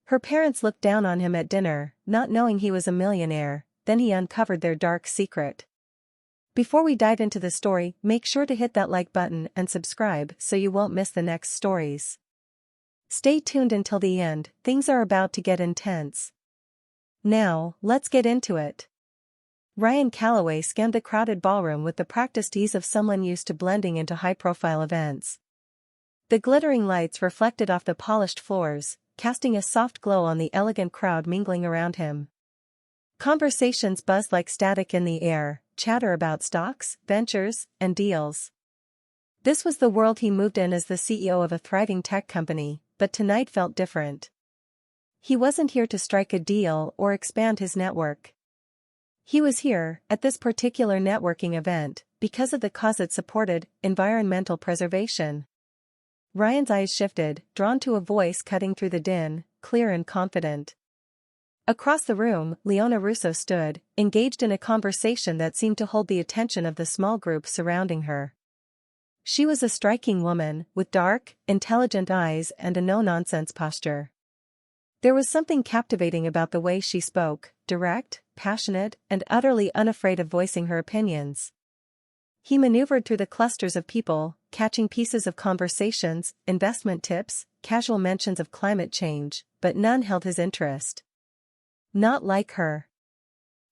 Her parents looked down on him at dinner, not knowing he was a millionaire, then he uncovered their dark secret. Before we dive into the story, make sure to hit that like button and subscribe so you won't miss the next stories. Stay tuned until the end, things are about to get intense. Now, let's get into it. Ryan Calloway scanned the crowded ballroom with the practiced ease of someone used to blending into high-profile events. The glittering lights reflected off the polished floors, casting a soft glow on the elegant crowd mingling around him. Conversations buzzed like static in the air, chatter about stocks, ventures, and deals. This was the world he moved in as the CEO of a thriving tech company, but tonight felt different. He wasn't here to strike a deal or expand his network. He was here, at this particular networking event, because of the cause it supported: environmental preservation. Ryan's eyes shifted, drawn to a voice cutting through the din, clear and confident. Across the room, Leona Russo stood, engaged in a conversation that seemed to hold the attention of the small group surrounding her. She was a striking woman, with dark, intelligent eyes and a no-nonsense posture. There was something captivating about the way she spoke, direct, passionate, and utterly unafraid of voicing her opinions. He maneuvered through the clusters of people, catching pieces of conversations, investment tips, casual mentions of climate change, but none held his interest. Not like her.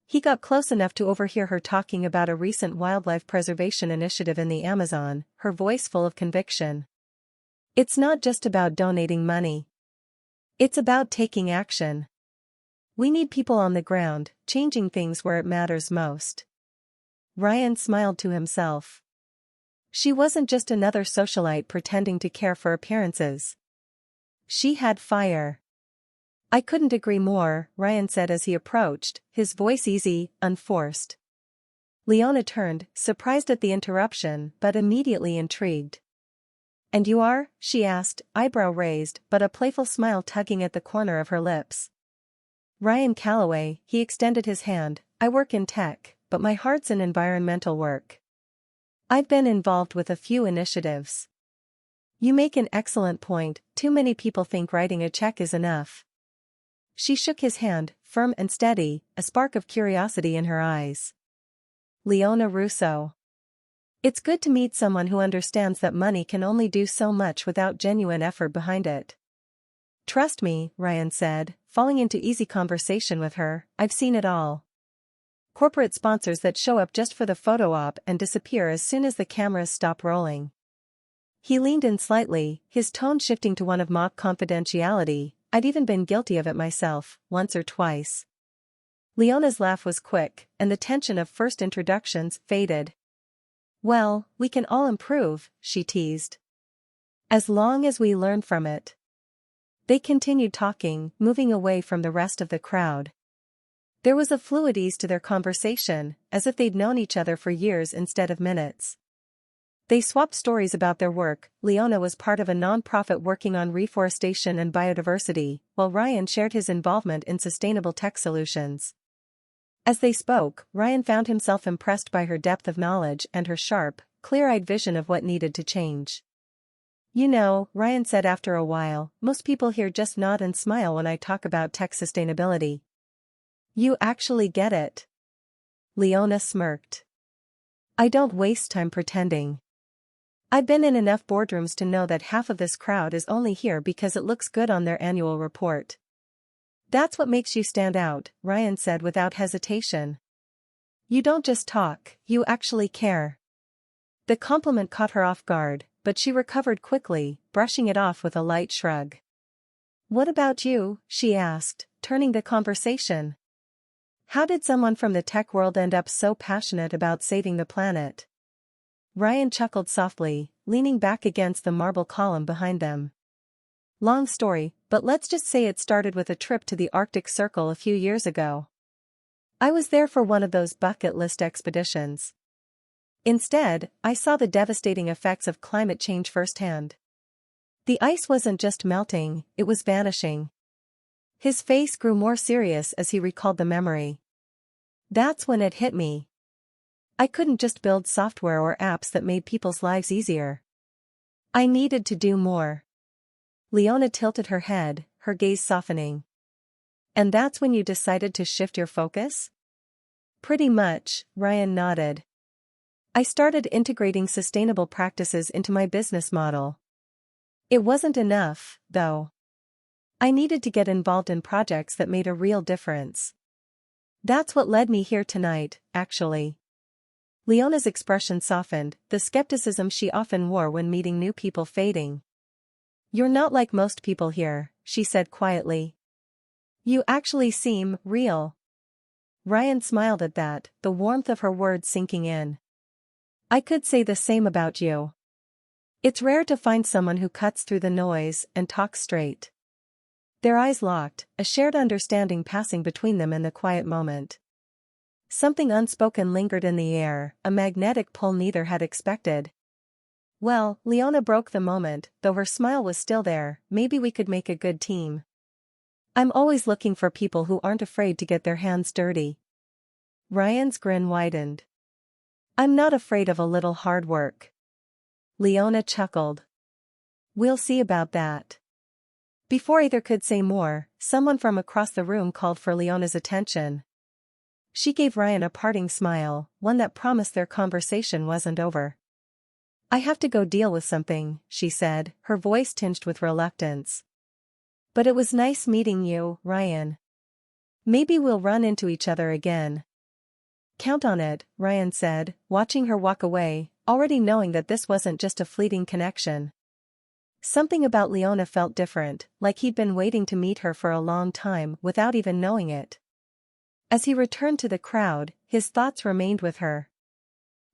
He got close enough to overhear her talking about a recent wildlife preservation initiative in the Amazon, her voice full of conviction. It's not just about donating money. It's about taking action. We need people on the ground, changing things where it matters most. Ryan smiled to himself. She wasn't just another socialite pretending to care for appearances. She had fire. I couldn't agree more, Ryan said as he approached, his voice easy, unforced. Leona turned, surprised at the interruption but immediately intrigued. And you are? She asked, eyebrow raised but a playful smile tugging at the corner of her lips. Ryan Calloway, he extended his hand. I work in tech, but my heart's in environmental work. I've been involved with a few initiatives. You make an excellent point, too many people think writing a check is enough. She shook his hand, firm and steady, a spark of curiosity in her eyes. Leona Russo. It's good to meet someone who understands that money can only do so much without genuine effort behind it. Trust me, Ryan said, falling into easy conversation with her, I've seen it all. Corporate sponsors that show up just for the photo op and disappear as soon as the cameras stop rolling. He leaned in slightly, his tone shifting to one of mock confidentiality. I'd even been guilty of it myself, once or twice. Leona's laugh was quick, and the tension of first introductions faded. Well, we can all improve, she teased. As long as we learn from it. They continued talking, moving away from the rest of the crowd. There was a fluid ease to their conversation, as if they'd known each other for years instead of minutes. They swapped stories about their work. Leona was part of a non-profit working on reforestation and biodiversity, while Ryan shared his involvement in sustainable tech solutions. As they spoke, Ryan found himself impressed by her depth of knowledge and her sharp, clear-eyed vision of what needed to change. You know, Ryan said after a while, most people here just nod and smile when I talk about tech sustainability. You actually get it. Leona smirked. I don't waste time pretending. I've been in enough boardrooms to know that half of this crowd is only here because it looks good on their annual report. That's what makes you stand out, Ryan said without hesitation. You don't just talk, you actually care. The compliment caught her off guard, but she recovered quickly, brushing it off with a light shrug. What about you? She asked, turning the conversation. How did someone from the tech world end up so passionate about saving the planet? Ryan chuckled softly, leaning back against the marble column behind them. Long story, but let's just say it started with a trip to the Arctic Circle a few years ago. I was there for one of those bucket list expeditions. Instead, I saw the devastating effects of climate change firsthand. The ice wasn't just melting, it was vanishing. His face grew more serious as he recalled the memory. That's when it hit me. I couldn't just build software or apps that made people's lives easier. I needed to do more. Leona tilted her head, her gaze softening. And that's when you decided to shift your focus? Pretty much, Ryan nodded. I started integrating sustainable practices into my business model. It wasn't enough, though. I needed to get involved in projects that made a real difference. That's what led me here tonight, actually. Leona's expression softened, the skepticism she often wore when meeting new people fading. You're not like most people here, she said quietly. You actually seem real. Ryan smiled at that, the warmth of her words sinking in. I could say the same about you. It's rare to find someone who cuts through the noise and talks straight. Their eyes locked, a shared understanding passing between them in the quiet moment. Something unspoken lingered in the air, a magnetic pull neither had expected. Well, Leona broke the moment, though her smile was still there. Maybe we could make a good team. I'm always looking for people who aren't afraid to get their hands dirty. Ryan's grin widened. I'm not afraid of a little hard work. Leona chuckled. We'll see about that. Before either could say more, someone from across the room called for Leona's attention. She gave Ryan a parting smile, one that promised their conversation wasn't over. I have to go deal with something, she said, her voice tinged with reluctance. But it was nice meeting you, Ryan. Maybe we'll run into each other again. Count on it, Ryan said, watching her walk away, already knowing that this wasn't just a fleeting connection. Something about Leona felt different, like he'd been waiting to meet her for a long time without even knowing it. As he returned to the crowd, his thoughts remained with her.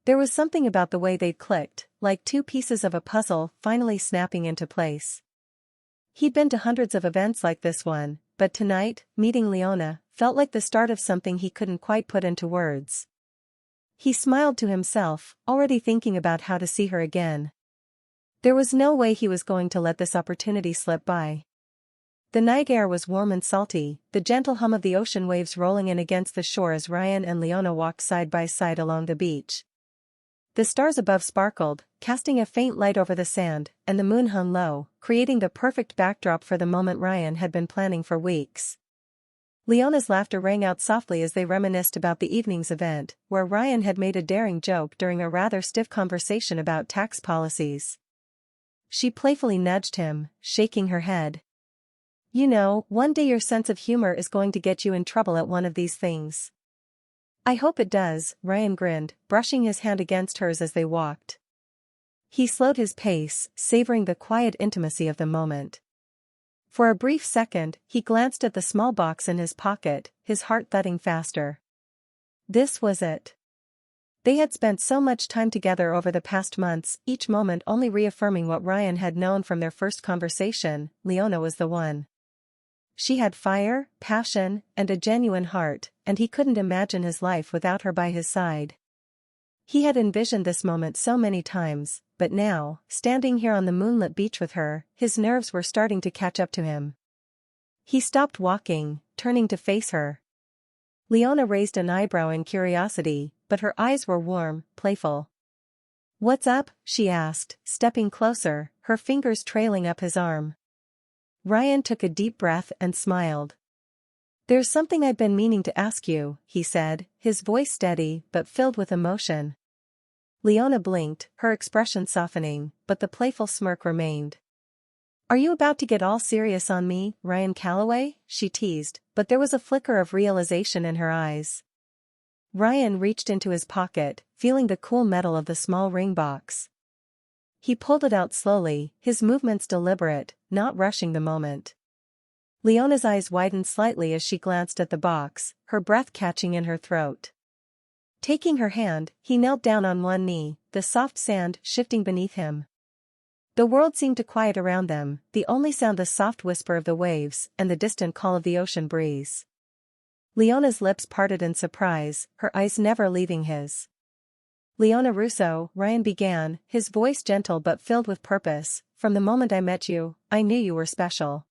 There was something about the way they'd clicked, like two pieces of a puzzle finally snapping into place. He'd been to hundreds of events like this one, but tonight, meeting Leona, felt like the start of something he couldn't quite put into words. He smiled to himself, already thinking about how to see her again. There was no way he was going to let this opportunity slip by. The night air was warm and salty, the gentle hum of the ocean waves rolling in against the shore as Ryan and Leona walked side by side along the beach. The stars above sparkled, casting a faint light over the sand, and the moon hung low, creating the perfect backdrop for the moment Ryan had been planning for weeks. Leona's laughter rang out softly as they reminisced about the evening's event, where Ryan had made a daring joke during a rather stiff conversation about tax policies. She playfully nudged him, shaking her head. You know, one day your sense of humor is going to get you in trouble at one of these things. I hope it does, Ryan grinned, brushing his hand against hers as they walked. He slowed his pace, savoring the quiet intimacy of the moment. For a brief second, he glanced at the small box in his pocket, his heart thudding faster. This was it. They had spent so much time together over the past months, each moment only reaffirming what Ryan had known from their first conversation. Leona was the one. She had fire, passion, and a genuine heart, and he couldn't imagine his life without her by his side. He had envisioned this moment so many times, but now, standing here on the moonlit beach with her, his nerves were starting to catch up to him. He stopped walking, turning to face her. Leona raised an eyebrow in curiosity, but her eyes were warm, playful. What's up? She asked, stepping closer, her fingers trailing up his arm. Ryan took a deep breath and smiled. There's something I've been meaning to ask you, he said, his voice steady but filled with emotion. Leona blinked, her expression softening, but the playful smirk remained. Are you about to get all serious on me, Ryan Calloway? She teased, but there was a flicker of realization in her eyes. Ryan reached into his pocket, feeling the cool metal of the small ring box. He pulled it out slowly, his movements deliberate, not rushing the moment. Leona's eyes widened slightly as she glanced at the box, her breath catching in her throat. Taking her hand, he knelt down on one knee, the soft sand shifting beneath him. The world seemed to quiet around them, the only sound the soft whisper of the waves and the distant call of the ocean breeze. Leona's lips parted in surprise, her eyes never leaving his. Leona Russo, Ryan began, his voice gentle but filled with purpose. From the moment I met you, I knew you were special.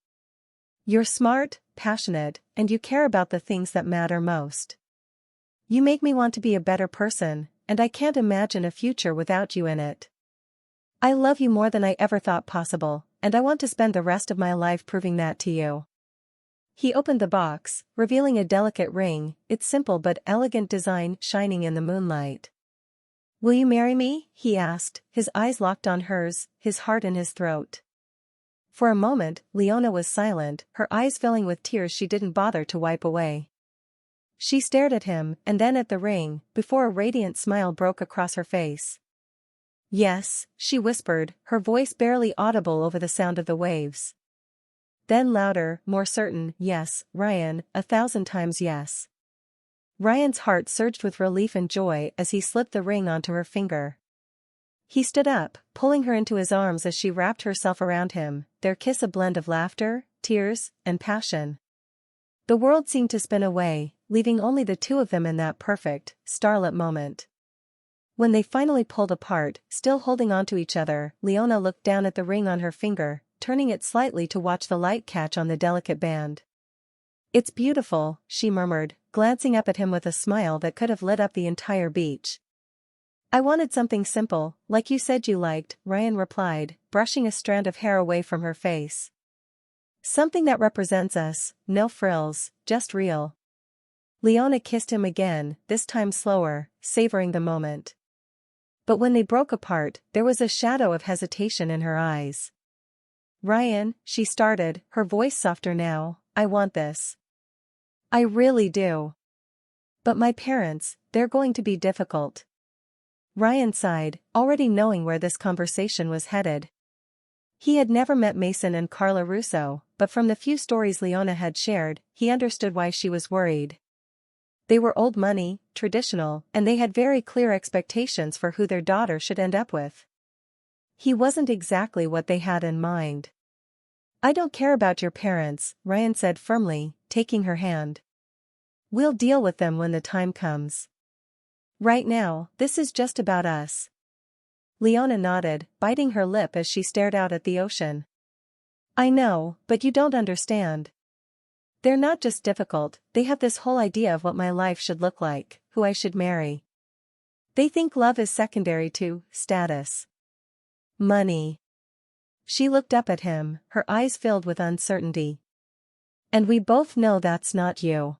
You're smart, passionate, and you care about the things that matter most. You make me want to be a better person, and I can't imagine a future without you in it. I love you more than I ever thought possible, and I want to spend the rest of my life proving that to you. He opened the box, revealing a delicate ring, its simple but elegant design shining in the moonlight. "Will you marry me?" he asked, his eyes locked on hers, his heart in his throat. For a moment, Leona was silent, her eyes filling with tears she didn't bother to wipe away. She stared at him, and then at the ring, before a radiant smile broke across her face. "Yes," she whispered, her voice barely audible over the sound of the waves. Then louder, more certain, "Yes, Ryan, 1,000 times yes." Ryan's heart surged with relief and joy as he slipped the ring onto her finger. He stood up, pulling her into his arms as she wrapped herself around him, their kiss a blend of laughter, tears, and passion. The world seemed to spin away, leaving only the two of them in that perfect, starlit moment. When they finally pulled apart, still holding onto each other, Leona looked down at the ring on her finger, turning it slightly to watch the light catch on the delicate band. "It's beautiful," she murmured, glancing up at him with a smile that could have lit up the entire beach. "I wanted something simple, like you said you liked," Ryan replied, brushing a strand of hair away from her face. "Something that represents us, no frills, just real." Leona kissed him again, this time slower, savoring the moment. But when they broke apart, there was a shadow of hesitation in her eyes. "Ryan," she started, her voice softer now, "I want this. I really do. But my parents, they're going to be difficult." Ryan sighed, already knowing where this conversation was headed. He had never met Mason and Carla Russo, but from the few stories Leona had shared, he understood why she was worried. They were old money, traditional, and they had very clear expectations for who their daughter should end up with. He wasn't exactly what they had in mind. "I don't care about your parents," Ryan said firmly, taking her hand. "We'll deal with them when the time comes. Right now, this is just about us." Leona nodded, biting her lip as she stared out at the ocean. "I know, but you don't understand. They're not just difficult, they have this whole idea of what my life should look like, who I should marry. They think love is secondary to status. Money." She looked up at him, her eyes filled with uncertainty. "And we both know that's not you."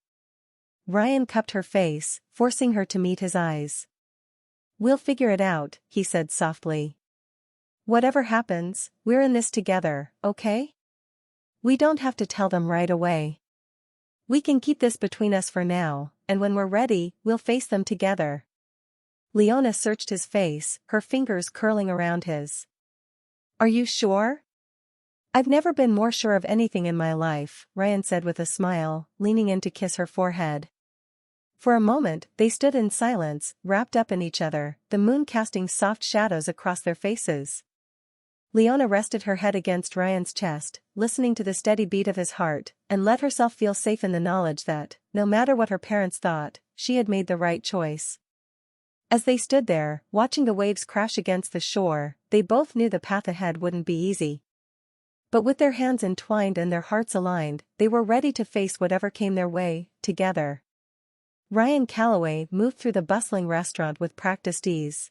Ryan cupped her face, forcing her to meet his eyes. "We'll figure it out," he said softly. "Whatever happens, we're in this together, okay? We don't have to tell them right away. We can keep this between us for now, and when we're ready, we'll face them together." Leona searched his face, her fingers curling around his. "Are you sure?" "I've never been more sure of anything in my life," Ryan said with a smile, leaning in to kiss her forehead. For a moment, they stood in silence, wrapped up in each other, the moon casting soft shadows across their faces. Leona rested her head against Ryan's chest, listening to the steady beat of his heart, and let herself feel safe in the knowledge that, no matter what her parents thought, she had made the right choice. As they stood there, watching the waves crash against the shore, they both knew the path ahead wouldn't be easy. But with their hands entwined and their hearts aligned, they were ready to face whatever came their way, together. Ryan Calloway moved through the bustling restaurant with practiced ease.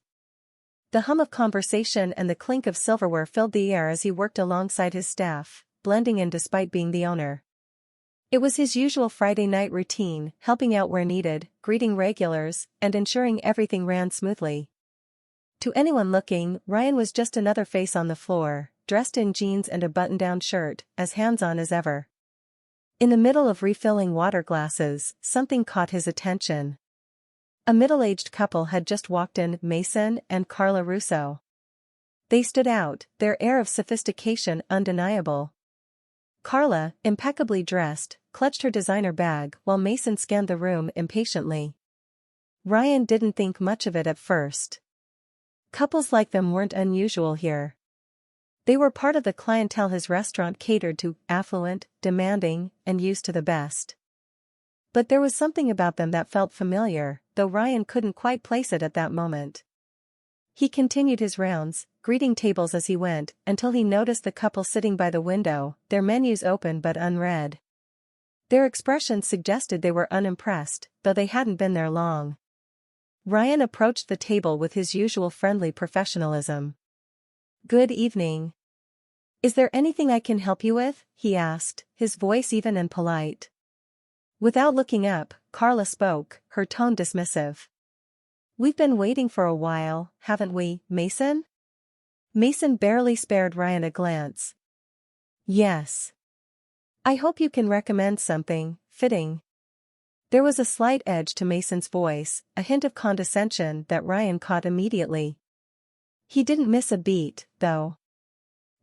The hum of conversation and the clink of silverware filled the air as he worked alongside his staff, blending in despite being the owner. It was his usual Friday night routine, helping out where needed, greeting regulars, and ensuring everything ran smoothly. To anyone looking, Ryan was just another face on the floor, dressed in jeans and a button-down shirt, as hands-on as ever. In the middle of refilling water glasses, something caught his attention. A middle-aged couple had just walked in, Mason and Carla Russo. They stood out, their air of sophistication undeniable. Carla, impeccably dressed, clutched her designer bag while Mason scanned the room impatiently. Ryan didn't think much of it at first. Couples like them weren't unusual here. They were part of the clientele his restaurant catered to, affluent, demanding, and used to the best. But there was something about them that felt familiar, though Ryan couldn't quite place it at that moment. He continued his rounds, greeting tables as he went, until he noticed the couple sitting by the window, their menus open but unread. Their expressions suggested they were unimpressed, though they hadn't been there long. Ryan approached the table with his usual friendly professionalism. "Good evening. Is there anything I can help you with? He asked, his voice even and polite. Without looking up, Carla spoke, her tone dismissive. We've been waiting for a while, haven't we, Mason? Mason barely spared Ryan a glance. Yes. I hope you can recommend something fitting. There was a slight edge to Mason's voice, a hint of condescension that Ryan caught immediately. He didn't miss a beat, though.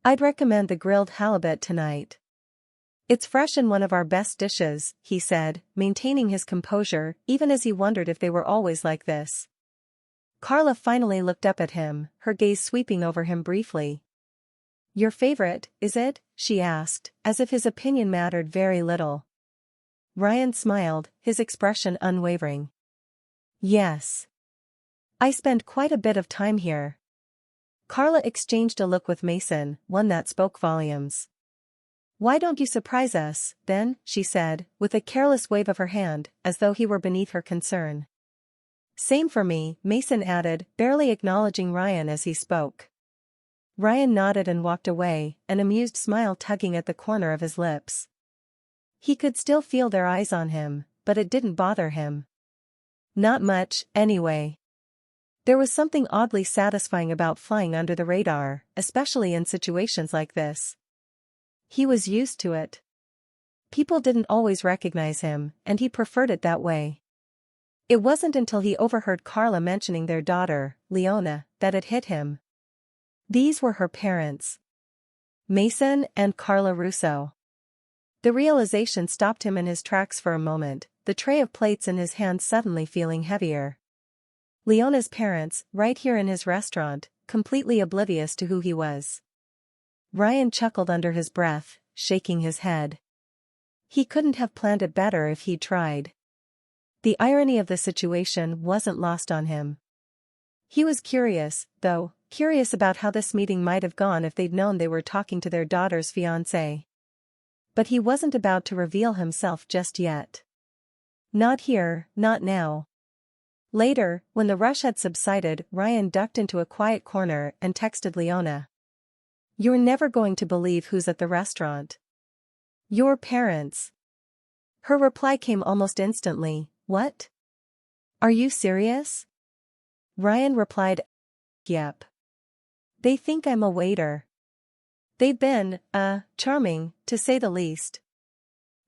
I'd recommend the grilled halibut tonight. It's fresh and one of our best dishes, he said, maintaining his composure, even as he wondered if they were always like this. Carla finally looked up at him, her gaze sweeping over him briefly. Your favorite, is it? She asked, as if his opinion mattered very little. Ryan smiled, his expression unwavering. Yes. I spend quite a bit of time here. Carla exchanged a look with Mason, one that spoke volumes. Why don't you surprise us, then, she said, with a careless wave of her hand, as though he were beneath her concern. Same for me, Mason added, barely acknowledging Ryan as he spoke. Ryan nodded and walked away, an amused smile tugging at the corner of his lips. He could still feel their eyes on him, but it didn't bother him. Not much, anyway. There was something oddly satisfying about flying under the radar, especially in situations like this. He was used to it. People didn't always recognize him, and he preferred it that way. It wasn't until he overheard Carla mentioning their daughter, Leona, that it hit him. These were her parents. Mason and Carla Russo. The realization stopped him in his tracks for a moment, the tray of plates in his hand suddenly feeling heavier. Leona's parents, right here in his restaurant, completely oblivious to who he was. Ryan chuckled under his breath, shaking his head. He couldn't have planned it better if he'd tried. The irony of the situation wasn't lost on him. He was curious, though, curious about how this meeting might have gone if they'd known they were talking to their daughter's fiancé. But he wasn't about to reveal himself just yet. Not here, not now. Later, when the rush had subsided, Ryan ducked into a quiet corner and texted Leona. You're never going to believe who's at the restaurant. Your parents. Her reply came almost instantly, what? Are you serious? Ryan replied, yep. They think I'm a waiter. They've been, charming, to say the least.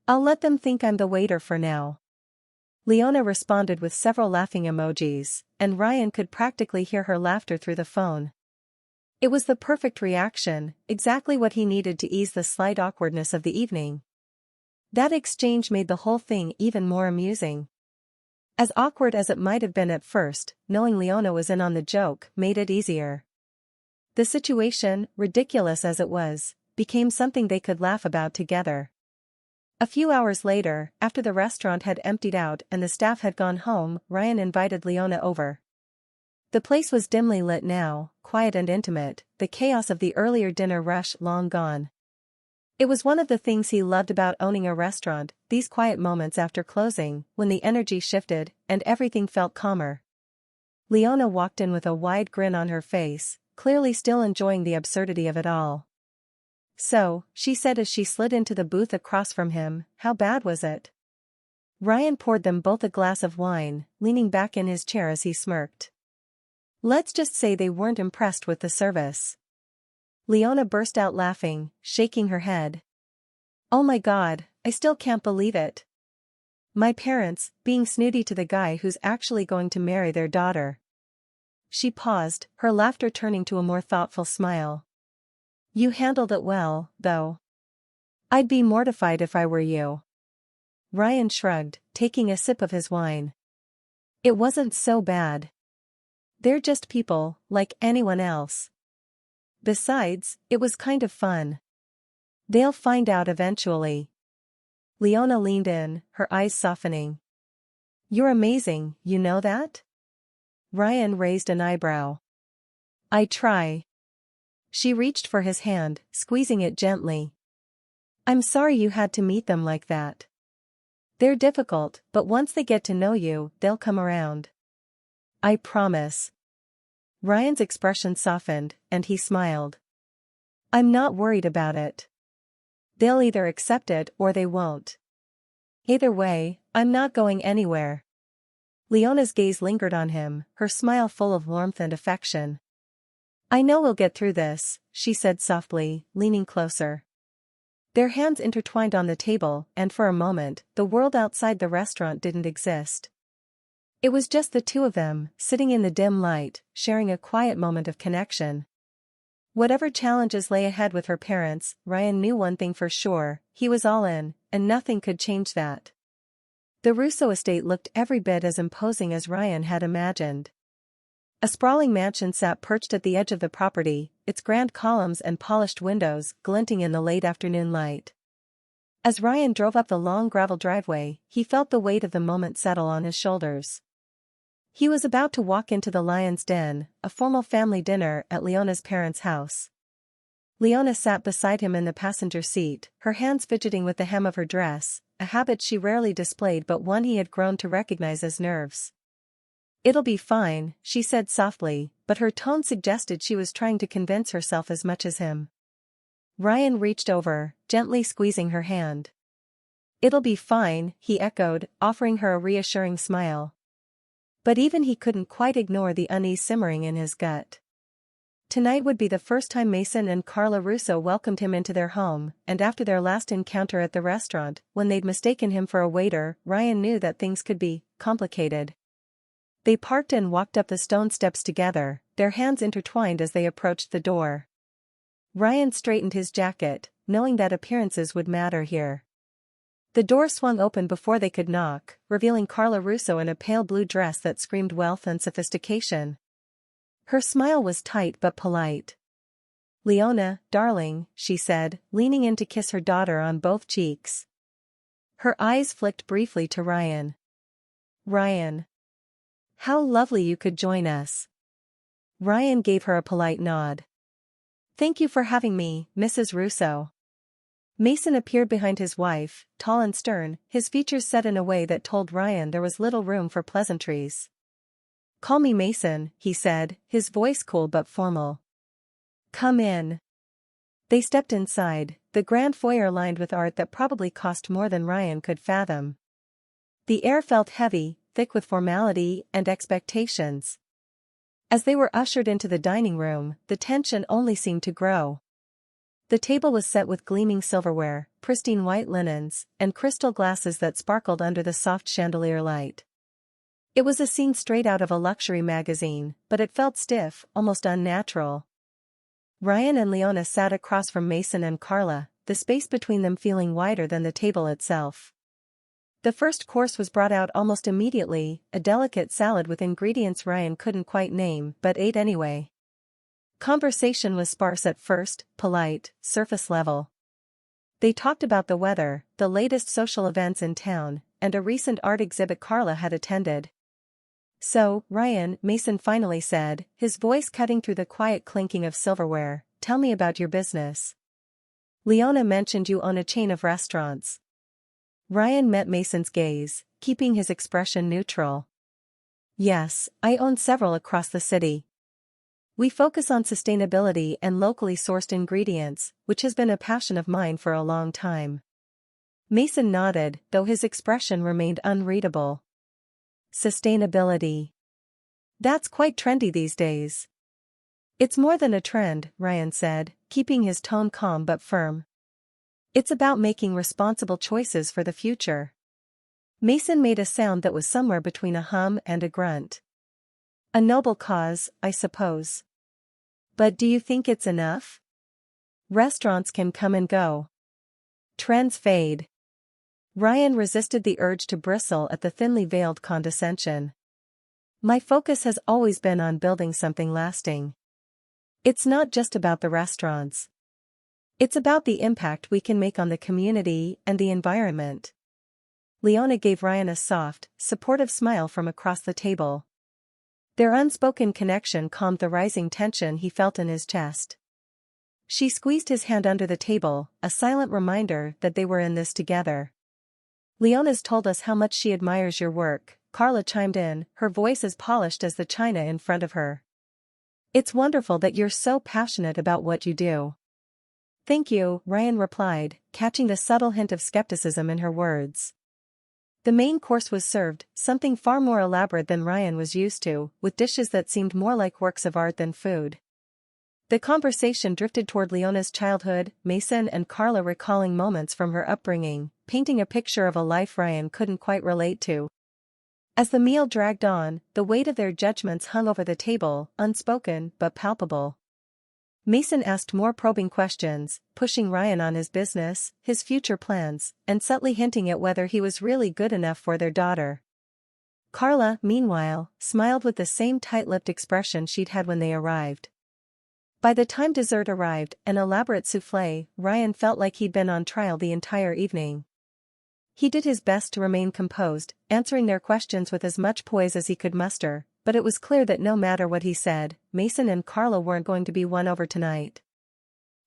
I'll let them think I'm the waiter for now. Leona responded with several laughing emojis, and Ryan could practically hear her laughter through the phone. It was the perfect reaction, exactly what he needed to ease the slight awkwardness of the evening. That exchange made the whole thing even more amusing. As awkward as it might have been at first, knowing Leona was in on the joke made it easier. The situation, ridiculous as it was, became something they could laugh about together. A few hours later, after the restaurant had emptied out and the staff had gone home, Ryan invited Leona over. The place was dimly lit now, quiet and intimate, the chaos of the earlier dinner rush long gone. It was one of the things he loved about owning a restaurant, these quiet moments after closing, when the energy shifted, and everything felt calmer. Leona walked in with a wide grin on her face, clearly still enjoying the absurdity of it all. So, she said as she slid into the booth across from him, how bad was it? Ryan poured them both a glass of wine, leaning back in his chair as he smirked. Let's just say they weren't impressed with the service. Leona burst out laughing, shaking her head. Oh my God, I still can't believe it. My parents, being snooty to the guy who's actually going to marry their daughter. She paused, her laughter turning to a more thoughtful smile. You handled it well, though. I'd be mortified if I were you. Ryan shrugged, taking a sip of his wine. It wasn't so bad. They're just people, like anyone else. Besides, it was kind of fun. They'll find out eventually. Leona leaned in, her eyes softening. You're amazing, you know that? Ryan raised an eyebrow. I try. She reached for his hand, squeezing it gently. I'm sorry you had to meet them like that. They're difficult, but once they get to know you, they'll come around. I promise. Ryan's expression softened, and he smiled. I'm not worried about it. They'll either accept it or they won't. Either way, I'm not going anywhere. Leona's gaze lingered on him, her smile full of warmth and affection. I know we'll get through this, she said softly, leaning closer. Their hands intertwined on the table, and for a moment, the world outside the restaurant didn't exist. It was just the two of them, sitting in the dim light, sharing a quiet moment of connection. Whatever challenges lay ahead with her parents, Ryan knew one thing for sure: he was all in, and nothing could change that. The Russo estate looked every bit as imposing as Ryan had imagined. A sprawling mansion sat perched at the edge of the property, its grand columns and polished windows glinting in the late afternoon light. As Ryan drove up the long gravel driveway, he felt the weight of the moment settle on his shoulders. He was about to walk into the Lion's Den, a formal family dinner at Leona's parents' house. Leona sat beside him in the passenger seat, her hands fidgeting with the hem of her dress, a habit she rarely displayed but one he had grown to recognize as nerves. It'll be fine, she said softly, but her tone suggested she was trying to convince herself as much as him. Ryan reached over, gently squeezing her hand. It'll be fine, he echoed, offering her a reassuring smile. But even he couldn't quite ignore the unease simmering in his gut. Tonight would be the first time Mason and Carla Russo welcomed him into their home, and after their last encounter at the restaurant, when they'd mistaken him for a waiter, Ryan knew that things could be complicated. They parked and walked up the stone steps together, their hands intertwined as they approached the door. Ryan straightened his jacket, knowing that appearances would matter here. The door swung open before they could knock, revealing Carla Russo in a pale blue dress that screamed wealth and sophistication. Her smile was tight but polite. "Leona, darling," she said, leaning in to kiss her daughter on both cheeks. Her eyes flicked briefly to Ryan. "Ryan. How lovely you could join us." Ryan gave her a polite nod. "Thank you for having me, Mrs. Russo." Mason appeared behind his wife, tall and stern, his features set in a way that told Ryan there was little room for pleasantries. "Call me Mason," he said, his voice cool but formal. "Come in." They stepped inside, the grand foyer lined with art that probably cost more than Ryan could fathom. The air felt heavy, thick with formality and expectations. As they were ushered into the dining room, the tension only seemed to grow. The table was set with gleaming silverware, pristine white linens, and crystal glasses that sparkled under the soft chandelier light. It was a scene straight out of a luxury magazine, but it felt stiff, almost unnatural. Ryan and Leona sat across from Mason and Carla, the space between them feeling wider than the table itself. The first course was brought out almost immediately, a delicate salad with ingredients Ryan couldn't quite name but ate anyway. Conversation was sparse at first, polite, surface level. They talked about the weather, the latest social events in town, and a recent art exhibit Carla had attended. "So, Ryan," Mason finally said, his voice cutting through the quiet clinking of silverware, "tell me about your business. Leona mentioned you own a chain of restaurants." Ryan met Mason's gaze, keeping his expression neutral. "Yes, I own several across the city. We focus on sustainability and locally sourced ingredients, which has been a passion of mine for a long time." Mason nodded, though his expression remained unreadable. Sustainability. That's quite trendy these days. "It's more than a trend," Ryan said, keeping his tone calm but firm. "It's about making responsible choices for the future." Mason made a sound that was somewhere between a hum and a grunt. "A noble cause, I suppose. But do you think it's enough? Restaurants can come and go. Trends fade." Ryan resisted the urge to bristle at the thinly veiled condescension. "My focus has always been on building something lasting. It's not just about the restaurants. It's about the impact we can make on the community and the environment." Leona gave Ryan a soft, supportive smile from across the table. Their unspoken connection calmed the rising tension he felt in his chest. She squeezed his hand under the table, a silent reminder that they were in this together. "Leona's told us how much she admires your work," Carla chimed in, her voice as polished as the china in front of her. "It's wonderful that you're so passionate about what you do." Thank you, Ryan replied, catching the subtle hint of skepticism in her words. The main course was served, something far more elaborate than Ryan was used to, with dishes that seemed more like works of art than food. The conversation drifted toward Leona's childhood, Mason and Carla recalling moments from her upbringing, painting a picture of a life Ryan couldn't quite relate to. As the meal dragged on, the weight of their judgments hung over the table, unspoken but palpable. Mason asked more probing questions, pushing Ryan on his business, his future plans, and subtly hinting at whether he was really good enough for their daughter. Carla, meanwhile, smiled with the same tight-lipped expression she'd had when they arrived. By the time dessert arrived, an elaborate soufflé, Ryan felt like he'd been on trial the entire evening. He did his best to remain composed, answering their questions with as much poise as he could muster, but it was clear that no matter what he said, Mason and Carla weren't going to be won over tonight.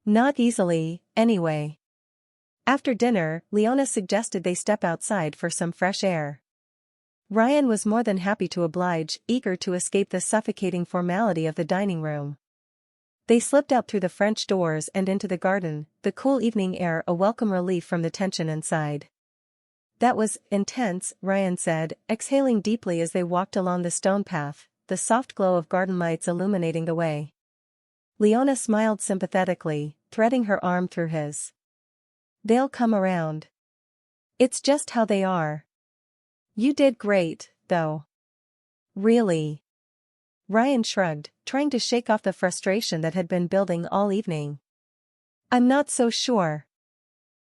Not easily, anyway. After dinner, Leona suggested they step outside for some fresh air. Ryan was more than happy to oblige, eager to escape the suffocating formality of the dining room. They slipped out through the French doors and into the garden, the cool evening air a welcome relief from the tension inside. That was intense, Ryan said, exhaling deeply as they walked along the stone path, the soft glow of garden lights illuminating the way. Leona smiled sympathetically, threading her arm through his. They'll come around. It's just how they are. You did great, though. Really? Ryan shrugged, trying to shake off the frustration that had been building all evening. I'm not so sure.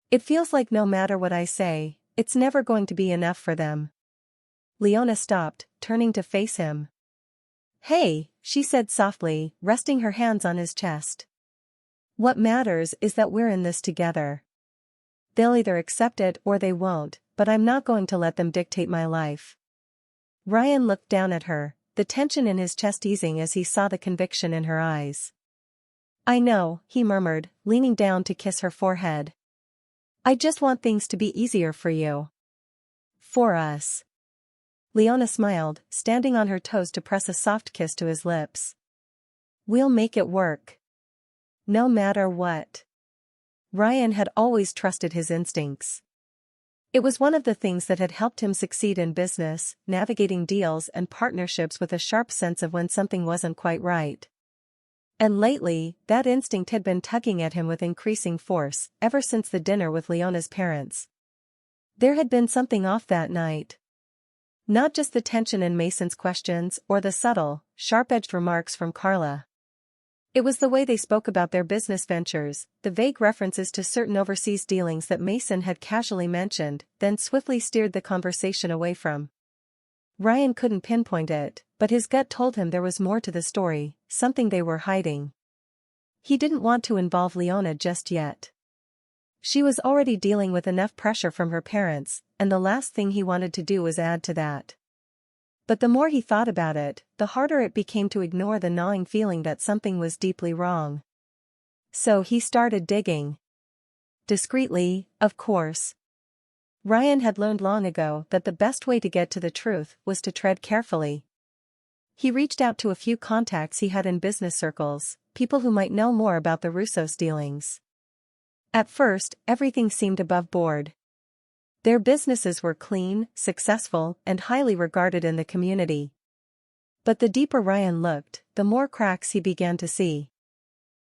It feels like no matter what I say, it's never going to be enough for them. Leona stopped, turning to face him. Hey, she said softly, resting her hands on his chest. What matters is that we're in this together. They'll either accept it or they won't, but I'm not going to let them dictate my life. Ryan looked down at her, the tension in his chest easing as he saw the conviction in her eyes. I know, he murmured, leaning down to kiss her forehead. I just want things to be easier for you. For us. Leona smiled, standing on her toes to press a soft kiss to his lips. We'll make it work. No matter what. Ryan had always trusted his instincts. It was one of the things that had helped him succeed in business, navigating deals and partnerships with a sharp sense of when something wasn't quite right. And lately, that instinct had been tugging at him with increasing force, ever since the dinner with Leona's parents. There had been something off that night. Not just the tension in Mason's questions or the subtle, sharp-edged remarks from Carla. It was the way they spoke about their business ventures, the vague references to certain overseas dealings that Mason had casually mentioned, then swiftly steered the conversation away from. Ryan couldn't pinpoint it, but his gut told him there was more to the story, something they were hiding. He didn't want to involve Leona just yet. She was already dealing with enough pressure from her parents, and the last thing he wanted to do was add to that. But the more he thought about it, the harder it became to ignore the gnawing feeling that something was deeply wrong. So he started digging. Discreetly, of course. Ryan had learned long ago that the best way to get to the truth was to tread carefully. He reached out to a few contacts he had in business circles, people who might know more about the Russos' dealings. At first, everything seemed above board. Their businesses were clean, successful, and highly regarded in the community. But the deeper Ryan looked, the more cracks he began to see.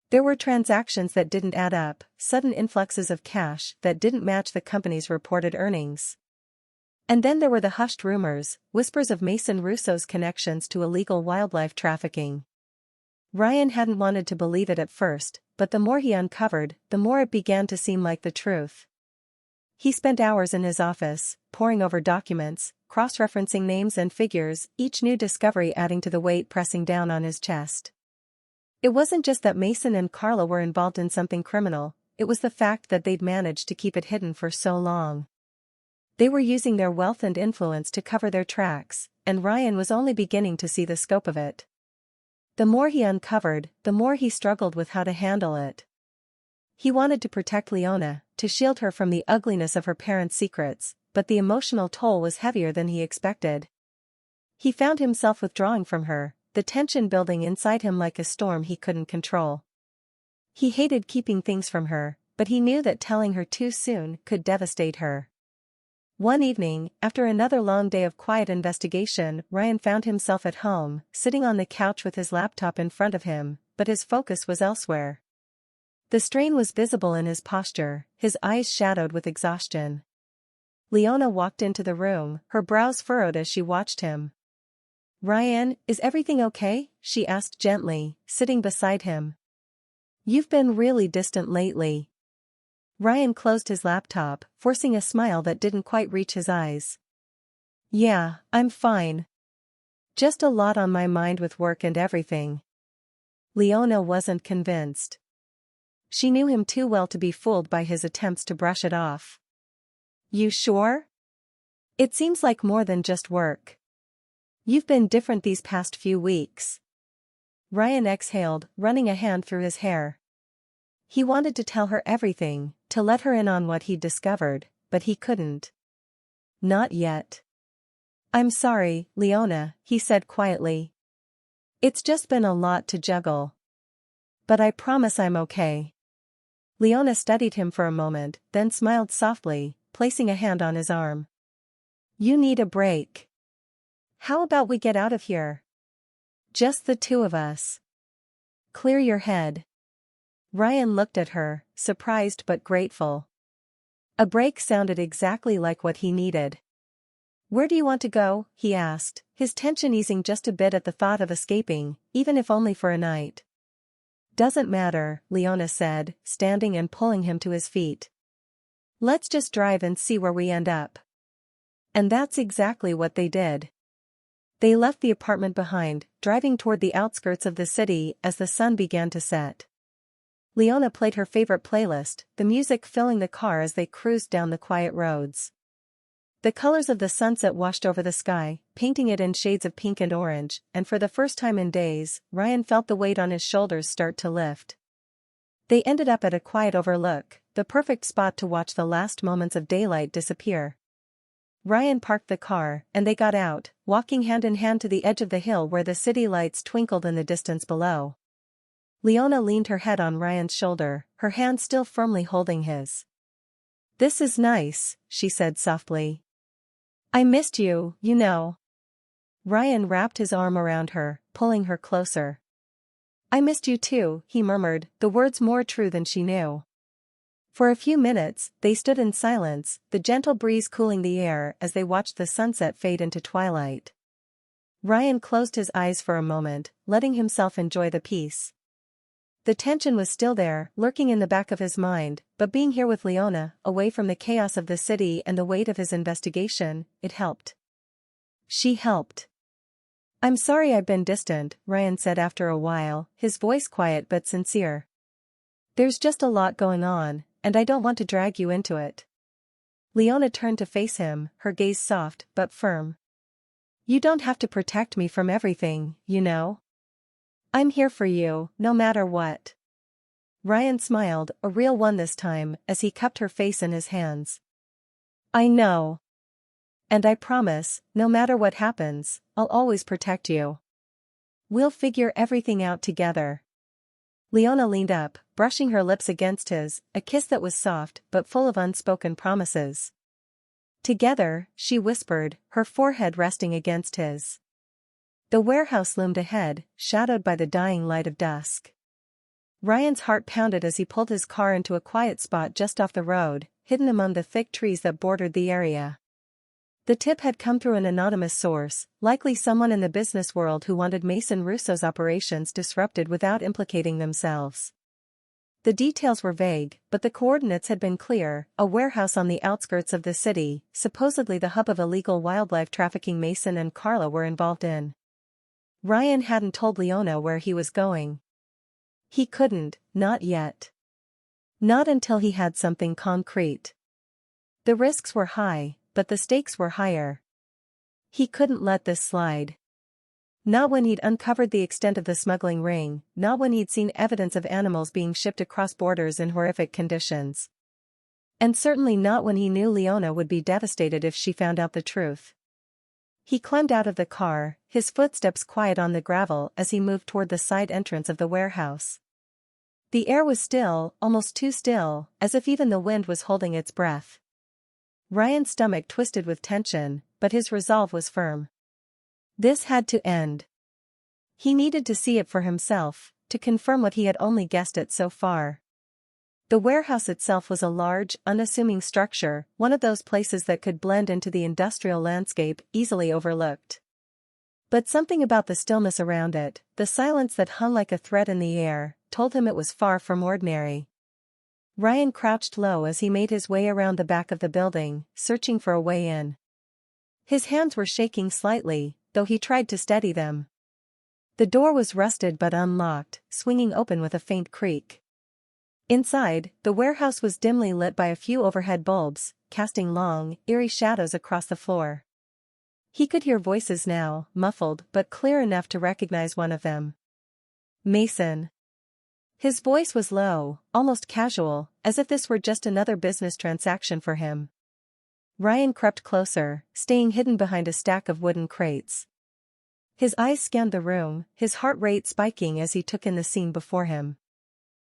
There were transactions that didn't add up, sudden influxes of cash that didn't match the company's reported earnings. And then there were the hushed rumors, whispers of Mason Russo's connections to illegal wildlife trafficking. Ryan hadn't wanted to believe it at first, but the more he uncovered, the more it began to seem like the truth. He spent hours in his office, poring over documents, cross-referencing names and figures, each new discovery adding to the weight pressing down on his chest. It wasn't just that Mason and Carla were involved in something criminal, it was the fact that they'd managed to keep it hidden for so long. They were using their wealth and influence to cover their tracks, and Ryan was only beginning to see the scope of it. The more he uncovered, the more he struggled with how to handle it. He wanted to protect Leona, to shield her from the ugliness of her parents' secrets, but the emotional toll was heavier than he expected. He found himself withdrawing from her, the tension building inside him like a storm he couldn't control. He hated keeping things from her, but he knew that telling her too soon could devastate her. One evening, after another long day of quiet investigation, Ryan found himself at home, sitting on the couch with his laptop in front of him, but his focus was elsewhere. The strain was visible in his posture, his eyes shadowed with exhaustion. Leona walked into the room, her brows furrowed as she watched him. "Ryan, is everything okay?" she asked gently, sitting beside him. "You've been really distant lately." Ryan closed his laptop, forcing a smile that didn't quite reach his eyes. "Yeah, I'm fine. Just a lot on my mind with work and everything." Leona wasn't convinced. She knew him too well to be fooled by his attempts to brush it off. "You sure? It seems like more than just work. You've been different these past few weeks." Ryan exhaled, running a hand through his hair. He wanted to tell her everything, to let her in on what he'd discovered, but he couldn't. "Not yet." "I'm sorry, Leona," he said quietly. "It's just been a lot to juggle. But I promise I'm okay." Leona studied him for a moment, then smiled softly, placing a hand on his arm. "You need a break. How about we get out of here? Just the two of us. Clear your head." Ryan looked at her, surprised but grateful. A break sounded exactly like what he needed. "Where do you want to go?" he asked, his tension easing just a bit at the thought of escaping, even if only for a night. "Doesn't matter," Leona said, standing and pulling him to his feet. "Let's just drive and see where we end up." And that's exactly what they did. They left the apartment behind, driving toward the outskirts of the city as the sun began to set. Leona played her favorite playlist, the music filling the car as they cruised down the quiet roads. The colors of the sunset washed over the sky, painting it in shades of pink and orange, and for the first time in days, Ryan felt the weight on his shoulders start to lift. They ended up at a quiet overlook, the perfect spot to watch the last moments of daylight disappear. Ryan parked the car, and they got out, walking hand in hand to the edge of the hill where the city lights twinkled in the distance below. Leona leaned her head on Ryan's shoulder, her hand still firmly holding his. "This is nice," she said softly. "I missed you, you know." Ryan wrapped his arm around her, pulling her closer. "I missed you too," he murmured, the words more true than she knew. For a few minutes, they stood in silence, the gentle breeze cooling the air as they watched the sunset fade into twilight. Ryan closed his eyes for a moment, letting himself enjoy the peace. The tension was still there, lurking in the back of his mind, but being here with Leona, away from the chaos of the city and the weight of his investigation, it helped. She helped. "I'm sorry I've been distant," Ryan said after a while, his voice quiet but sincere. "There's just a lot going on, and I don't want to drag you into it." Leona turned to face him, her gaze soft but firm. "You don't have to protect me from everything, you know. I'm here for you, no matter what." Ryan smiled, a real one this time, as he cupped her face in his hands. "I know. And I promise, no matter what happens, I'll always protect you. We'll figure everything out together." Leona leaned up, brushing her lips against his, a kiss that was soft but full of unspoken promises. "Together," she whispered, her forehead resting against his. The warehouse loomed ahead, shadowed by the dying light of dusk. Ryan's heart pounded as he pulled his car into a quiet spot just off the road, hidden among the thick trees that bordered the area. The tip had come through an anonymous source, likely someone in the business world who wanted Mason Russo's operations disrupted without implicating themselves. The details were vague, but the coordinates had been clear: a warehouse on the outskirts of the city, supposedly the hub of illegal wildlife trafficking Mason and Carla were involved in. Ryan hadn't told Leona where he was going. He couldn't, not yet. Not until he had something concrete. The risks were high, but the stakes were higher. He couldn't let this slide. Not when he'd uncovered the extent of the smuggling ring, not when he'd seen evidence of animals being shipped across borders in horrific conditions. And certainly not when he knew Leona would be devastated if she found out the truth. He climbed out of the car, his footsteps quiet on the gravel as he moved toward the side entrance of the warehouse. The air was still, almost too still, as if even the wind was holding its breath. Ryan's stomach twisted with tension, but his resolve was firm. This had to end. He needed to see it for himself, to confirm what he had only guessed at so far. The warehouse itself was a large, unassuming structure, one of those places that could blend into the industrial landscape, easily overlooked. But something about the stillness around it, the silence that hung like a thread in the air, told him it was far from ordinary. Ryan crouched low as he made his way around the back of the building, searching for a way in. His hands were shaking slightly, though he tried to steady them. The door was rusted but unlocked, swinging open with a faint creak. Inside, the warehouse was dimly lit by a few overhead bulbs, casting long, eerie shadows across the floor. He could hear voices now, muffled but clear enough to recognize one of them. Mason. His voice was low, almost casual, as if this were just another business transaction for him. Ryan crept closer, staying hidden behind a stack of wooden crates. His eyes scanned the room, his heart rate spiking as he took in the scene before him.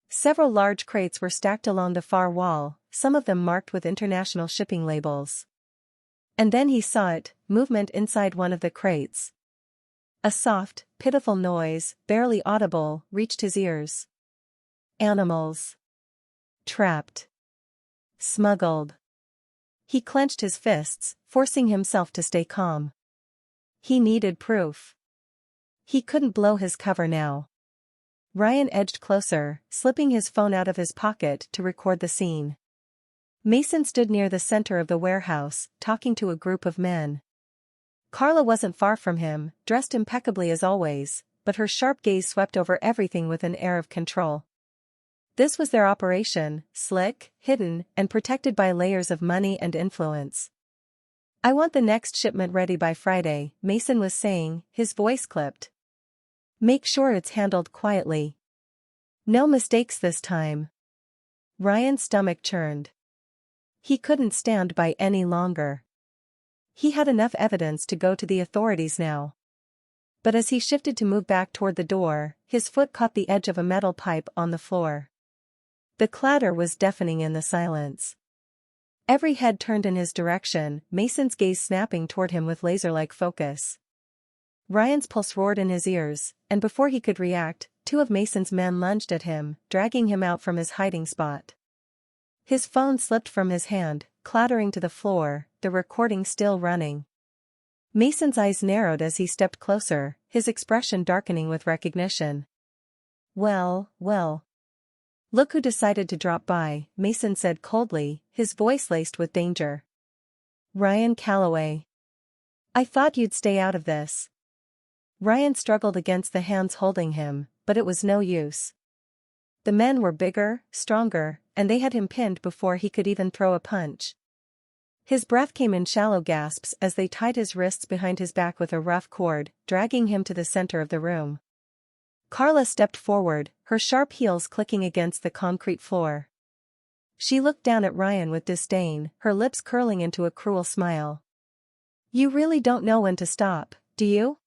Several large crates were stacked along the far wall, some of them marked with international shipping labels. And then he saw it, movement inside one of the crates. A soft, pitiful noise, barely audible, reached his ears. Animals. Trapped. Smuggled. He clenched his fists, forcing himself to stay calm. He needed proof. He couldn't blow his cover now. Ryan edged closer, slipping his phone out of his pocket to record the scene. Mason stood near the center of the warehouse, talking to a group of men. Carla wasn't far from him, dressed impeccably as always, but her sharp gaze swept over everything with an air of control. This was their operation, slick, hidden, and protected by layers of money and influence. "I want the next shipment ready by Friday," Mason was saying, his voice clipped. "Make sure it's handled quietly. No mistakes this time." Ryan's stomach churned. He couldn't stand by any longer. He had enough evidence to go to the authorities now. But as he shifted to move back toward the door, his foot caught the edge of a metal pipe on the floor. The clatter was deafening in the silence. Every head turned in his direction, Mason's gaze snapping toward him with laser-like focus. Ryan's pulse roared in his ears, and before he could react, two of Mason's men lunged at him, dragging him out from his hiding spot. His phone slipped from his hand, clattering to the floor, the recording still running. Mason's eyes narrowed as he stepped closer, his expression darkening with recognition. Well. Look who decided to drop by," Mason said coldly, his voice laced with danger. "Ryan Calloway. I thought you'd stay out of this." Ryan struggled against the hands holding him, but it was no use. The men were bigger, stronger, and they had him pinned before he could even throw a punch. His breath came in shallow gasps as they tied his wrists behind his back with a rough cord, dragging him to the center of the room. Carla stepped forward, her sharp heels clicking against the concrete floor. She looked down at Ryan with disdain, her lips curling into a cruel smile. "You really don't know when to stop, do you?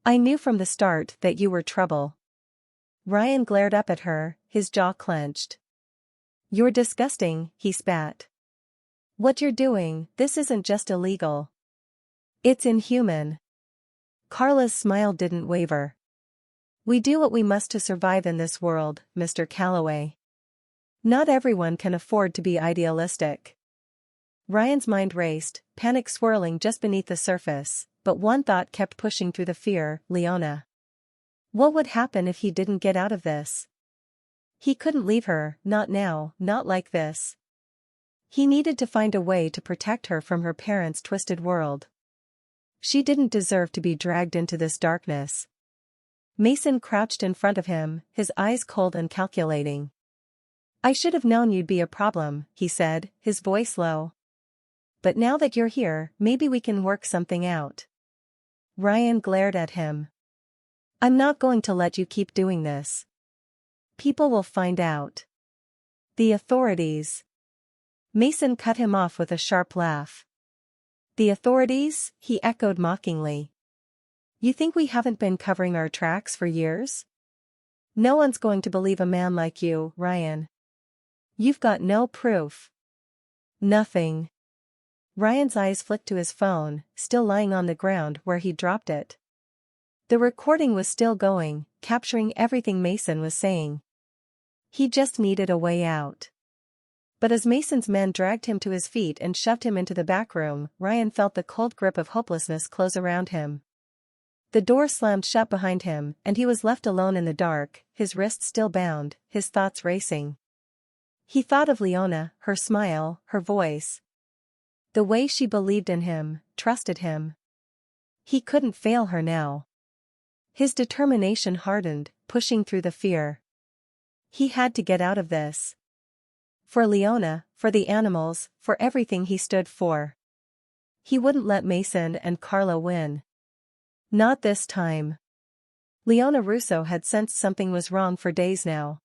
I knew from the start that you were trouble." Ryan glared up at her, his jaw clenched. "You're disgusting," he spat. "What you're doing, this isn't just illegal. It's inhuman." Carla's smile didn't waver. "We do what we must to survive in this world, Mr. Calloway. Not everyone can afford to be idealistic." Ryan's mind raced, panic swirling just beneath the surface, but one thought kept pushing through the fear: Leona. What would happen if he didn't get out of this? He couldn't leave her, not now, not like this. He needed to find a way to protect her from her parents' twisted world. She didn't deserve to be dragged into this darkness. Mason crouched in front of him, his eyes cold and calculating. "I should have known you'd be a problem," he said, his voice low. "But now that you're here, maybe we can work something out." Ryan glared at him. "I'm not going to let you keep doing this. People will find out. The authorities." Mason cut him off with a sharp laugh. "The authorities?" he echoed mockingly. "You think we haven't been covering our tracks for years? No one's going to believe a man like you, Ryan. You've got no proof. Nothing. Ryan's eyes flicked to his phone, still lying on the ground where he dropped it. The recording was still going, capturing everything Mason was saying. He just needed a way out. But as Mason's men dragged him to his feet and shoved him into the back room, Ryan felt the cold grip of hopelessness close around him. The door slammed shut behind him, and he was left alone in the dark, his wrists still bound, his thoughts racing. He thought of Leona, her smile, her voice. The way she believed in him, trusted him. He couldn't fail her now. His determination hardened, pushing through the fear. He had to get out of this. For Leona, for the animals, for everything he stood for. He wouldn't let Mason and Carla win. Not this time. Leona Russo had sensed something was wrong for days now.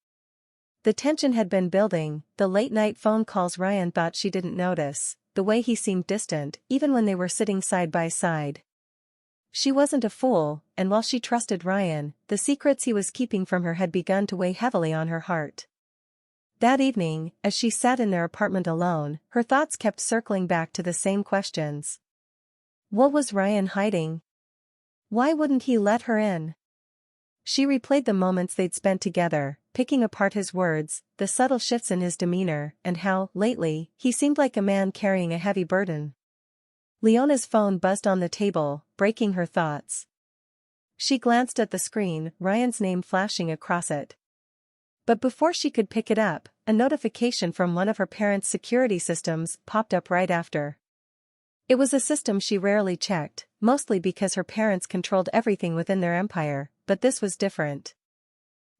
The tension had been building, the late-night phone calls Ryan thought she didn't notice, the way he seemed distant, even when they were sitting side by side. She wasn't a fool, and while she trusted Ryan, the secrets he was keeping from her had begun to weigh heavily on her heart. That evening, as she sat in their apartment alone, her thoughts kept circling back to the same questions. What was Ryan hiding? Why wouldn't he let her in? She replayed the moments they'd spent together, picking apart his words, the subtle shifts in his demeanor, and how, lately, he seemed like a man carrying a heavy burden. Leona's phone buzzed on the table, breaking her thoughts. She glanced at the screen, Ryan's name flashing across it. But before she could pick it up, a notification from one of her parents' security systems popped up right after. It was a system she rarely checked, mostly because her parents controlled everything within their empire, but this was different.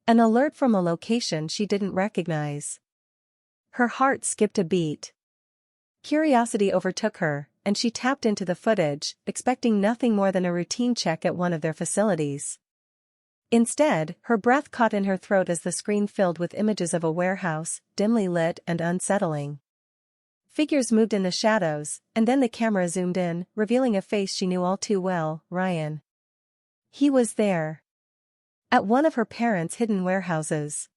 An alert from a location she didn't recognize. Her heart skipped a beat. Curiosity overtook her, and she tapped into the footage, expecting nothing more than a routine check at one of their facilities. Instead, her breath caught in her throat as the screen filled with images of a warehouse, dimly lit and unsettling. Figures moved in the shadows, and then the camera zoomed in, revealing a face she knew all too well, Ryan. He was there. At one of her parents' hidden warehouses.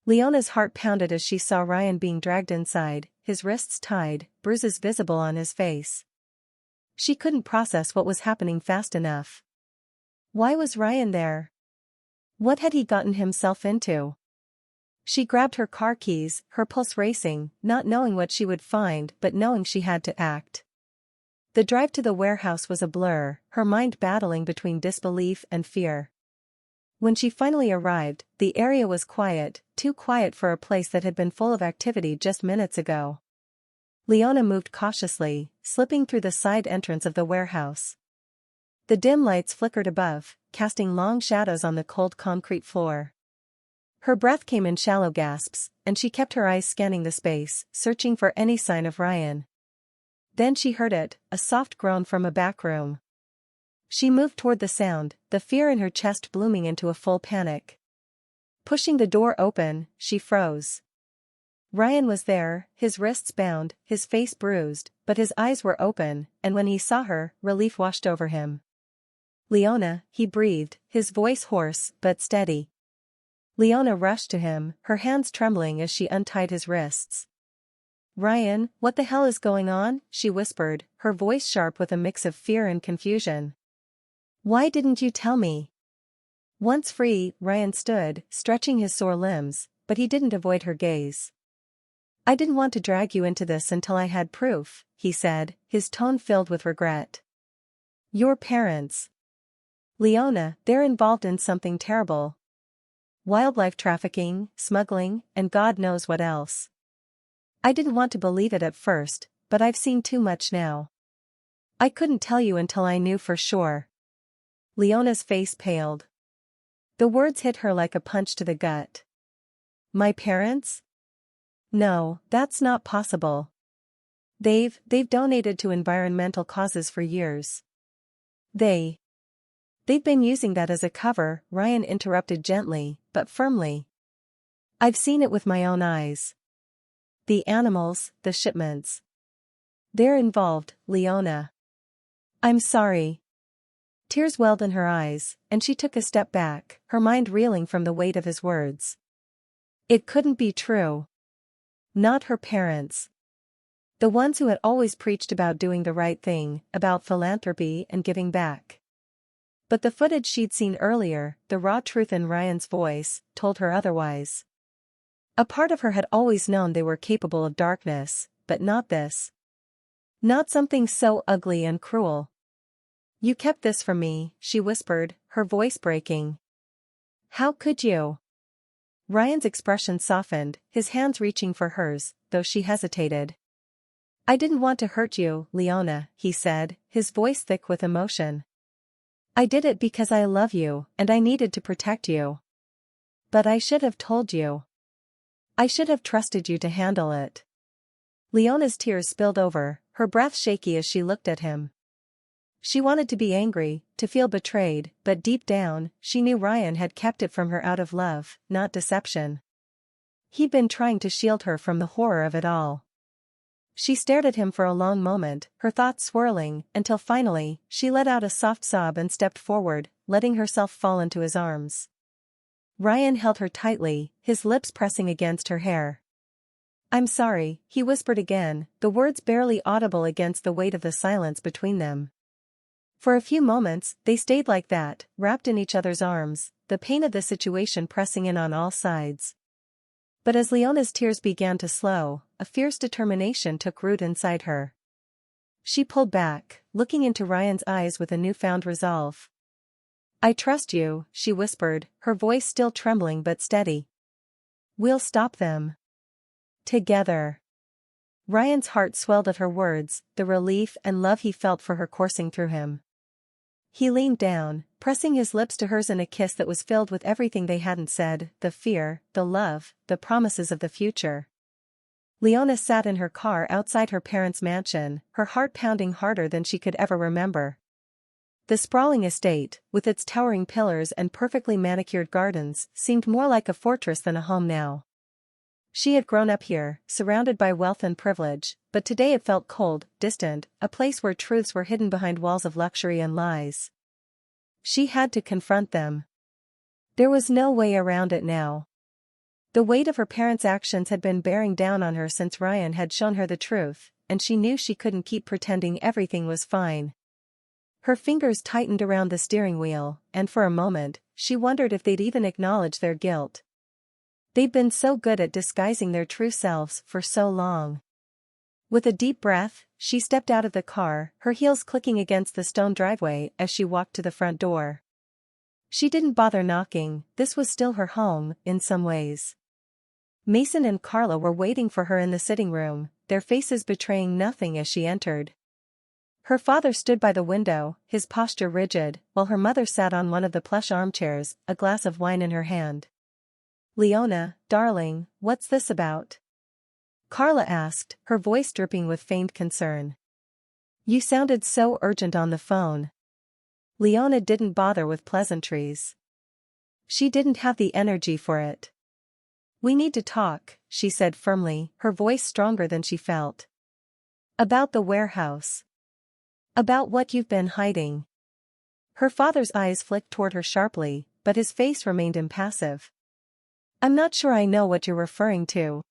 Leona's heart pounded as she saw Ryan being dragged inside, his wrists tied, bruises visible on his face. She couldn't process what was happening fast enough. Why was Ryan there? What had he gotten himself into? She grabbed her car keys, her pulse racing, not knowing what she would find but knowing she had to act. The drive to the warehouse was a blur, her mind battling between disbelief and fear. When she finally arrived, the area was quiet, too quiet for a place that had been full of activity just minutes ago. Leona moved cautiously, slipping through the side entrance of the warehouse. The dim lights flickered above, casting long shadows on the cold concrete floor. Her breath came in shallow gasps, and she kept her eyes scanning the space, searching for any sign of Ryan. Then she heard it, a soft groan from a back room. She moved toward the sound, the fear in her chest blooming into a full panic. Pushing the door open, she froze. Ryan was there, his wrists bound, his face bruised, but his eyes were open, and when he saw her, relief washed over him. "Leona," he breathed, his voice hoarse but steady. Leona rushed to him, her hands trembling as she untied his wrists. "Ryan, what the hell is going on?" she whispered, her voice sharp with a mix of fear and confusion. "Why didn't you tell me?" Once free, Ryan stood, stretching his sore limbs, but he didn't avoid her gaze. "I didn't want to drag you into this until I had proof," he said, his tone filled with regret. "Your parents. Leona, they're involved in something terrible. Wildlife trafficking, smuggling, and God knows what else. I didn't want to believe it at first, but I've seen too much now. I couldn't tell you until I knew for sure." Leona's face paled. The words hit her like a punch to the gut. "My parents? No, that's not possible. They've donated to environmental causes for years. They've been using that as a cover," Ryan interrupted gently, but firmly. "I've seen it with my own eyes. The animals, the shipments. They're involved, Leona. I'm sorry." Tears welled in her eyes, and she took a step back, her mind reeling from the weight of his words. It couldn't be true. Not her parents. The ones who had always preached about doing the right thing, about philanthropy and giving back. But the footage she'd seen earlier, the raw truth in Ryan's voice, told her otherwise. A part of her had always known they were capable of darkness, but not this. Not something so ugly and cruel. You kept this from me, she whispered, her voice breaking. How could you? Ryan's expression softened, his hands reaching for hers, though she hesitated. I didn't want to hurt you, Leona, he said, his voice thick with emotion. I did it because I love you, and I needed to protect you. But I should have told you. I should have trusted you to handle it. Leona's tears spilled over, her breath shaky as she looked at him. She wanted to be angry, to feel betrayed, but deep down, she knew Ryan had kept it from her out of love, not deception. He'd been trying to shield her from the horror of it all. She stared at him for a long moment, her thoughts swirling, until finally, she let out a soft sob and stepped forward, letting herself fall into his arms. Ryan held her tightly, his lips pressing against her hair. I'm sorry, he whispered again, the words barely audible against the weight of the silence between them. For a few moments, they stayed like that, wrapped in each other's arms, the pain of the situation pressing in on all sides. But as Leona's tears began to slow, a fierce determination took root inside her. She pulled back, looking into Ryan's eyes with a newfound resolve. I trust you, she whispered, her voice still trembling but steady. We'll stop them. Together. Ryan's heart swelled at her words, the relief and love he felt for her coursing through him. He leaned down, pressing his lips to hers in a kiss that was filled with everything they hadn't said, the fear, the love, the promises of the future. Leona sat in her car outside her parents' mansion, her heart pounding harder than she could ever remember. The sprawling estate, with its towering pillars and perfectly manicured gardens, seemed more like a fortress than a home now. She had grown up here, surrounded by wealth and privilege, but today it felt cold, distant, a place where truths were hidden behind walls of luxury and lies. She had to confront them. There was no way around it now. The weight of her parents' actions had been bearing down on her since Ryan had shown her the truth, and she knew she couldn't keep pretending everything was fine. Her fingers tightened around the steering wheel, and for a moment, she wondered if they'd even acknowledge their guilt. They'd been so good at disguising their true selves for so long. With a deep breath, she stepped out of the car, her heels clicking against the stone driveway as she walked to the front door. She didn't bother knocking, this was still her home, in some ways. Mason and Carla were waiting for her in the sitting room, their faces betraying nothing as she entered. Her father stood by the window, his posture rigid, while her mother sat on one of the plush armchairs, a glass of wine in her hand. Leona, darling, what's this about? Carla asked, her voice dripping with feigned concern. You sounded so urgent on the phone. Leona didn't bother with pleasantries. She didn't have the energy for it. We need to talk, she said firmly, her voice stronger than she felt. About the warehouse. About what you've been hiding. Her father's eyes flicked toward her sharply, but his face remained impassive. I'm not sure I know what you're referring to.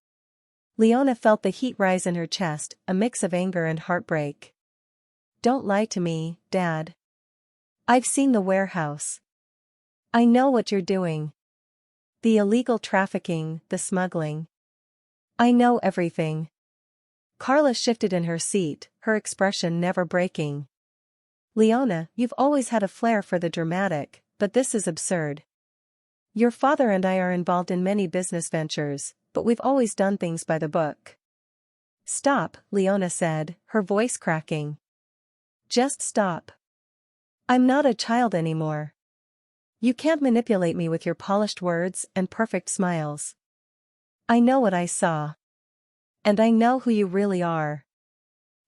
Leona felt the heat rise in her chest, a mix of anger and heartbreak. Don't lie to me, Dad. I've seen the warehouse. I know what you're doing. The illegal trafficking, the smuggling. I know everything. Carla shifted in her seat, her expression never breaking. Leona, you've always had a flair for the dramatic, but this is absurd. Your father and I are involved in many business ventures, but we've always done things by the book. Stop, Leona said, her voice cracking. Just stop. I'm not a child anymore. You can't manipulate me with your polished words and perfect smiles. I know what I saw. And I know who you really are.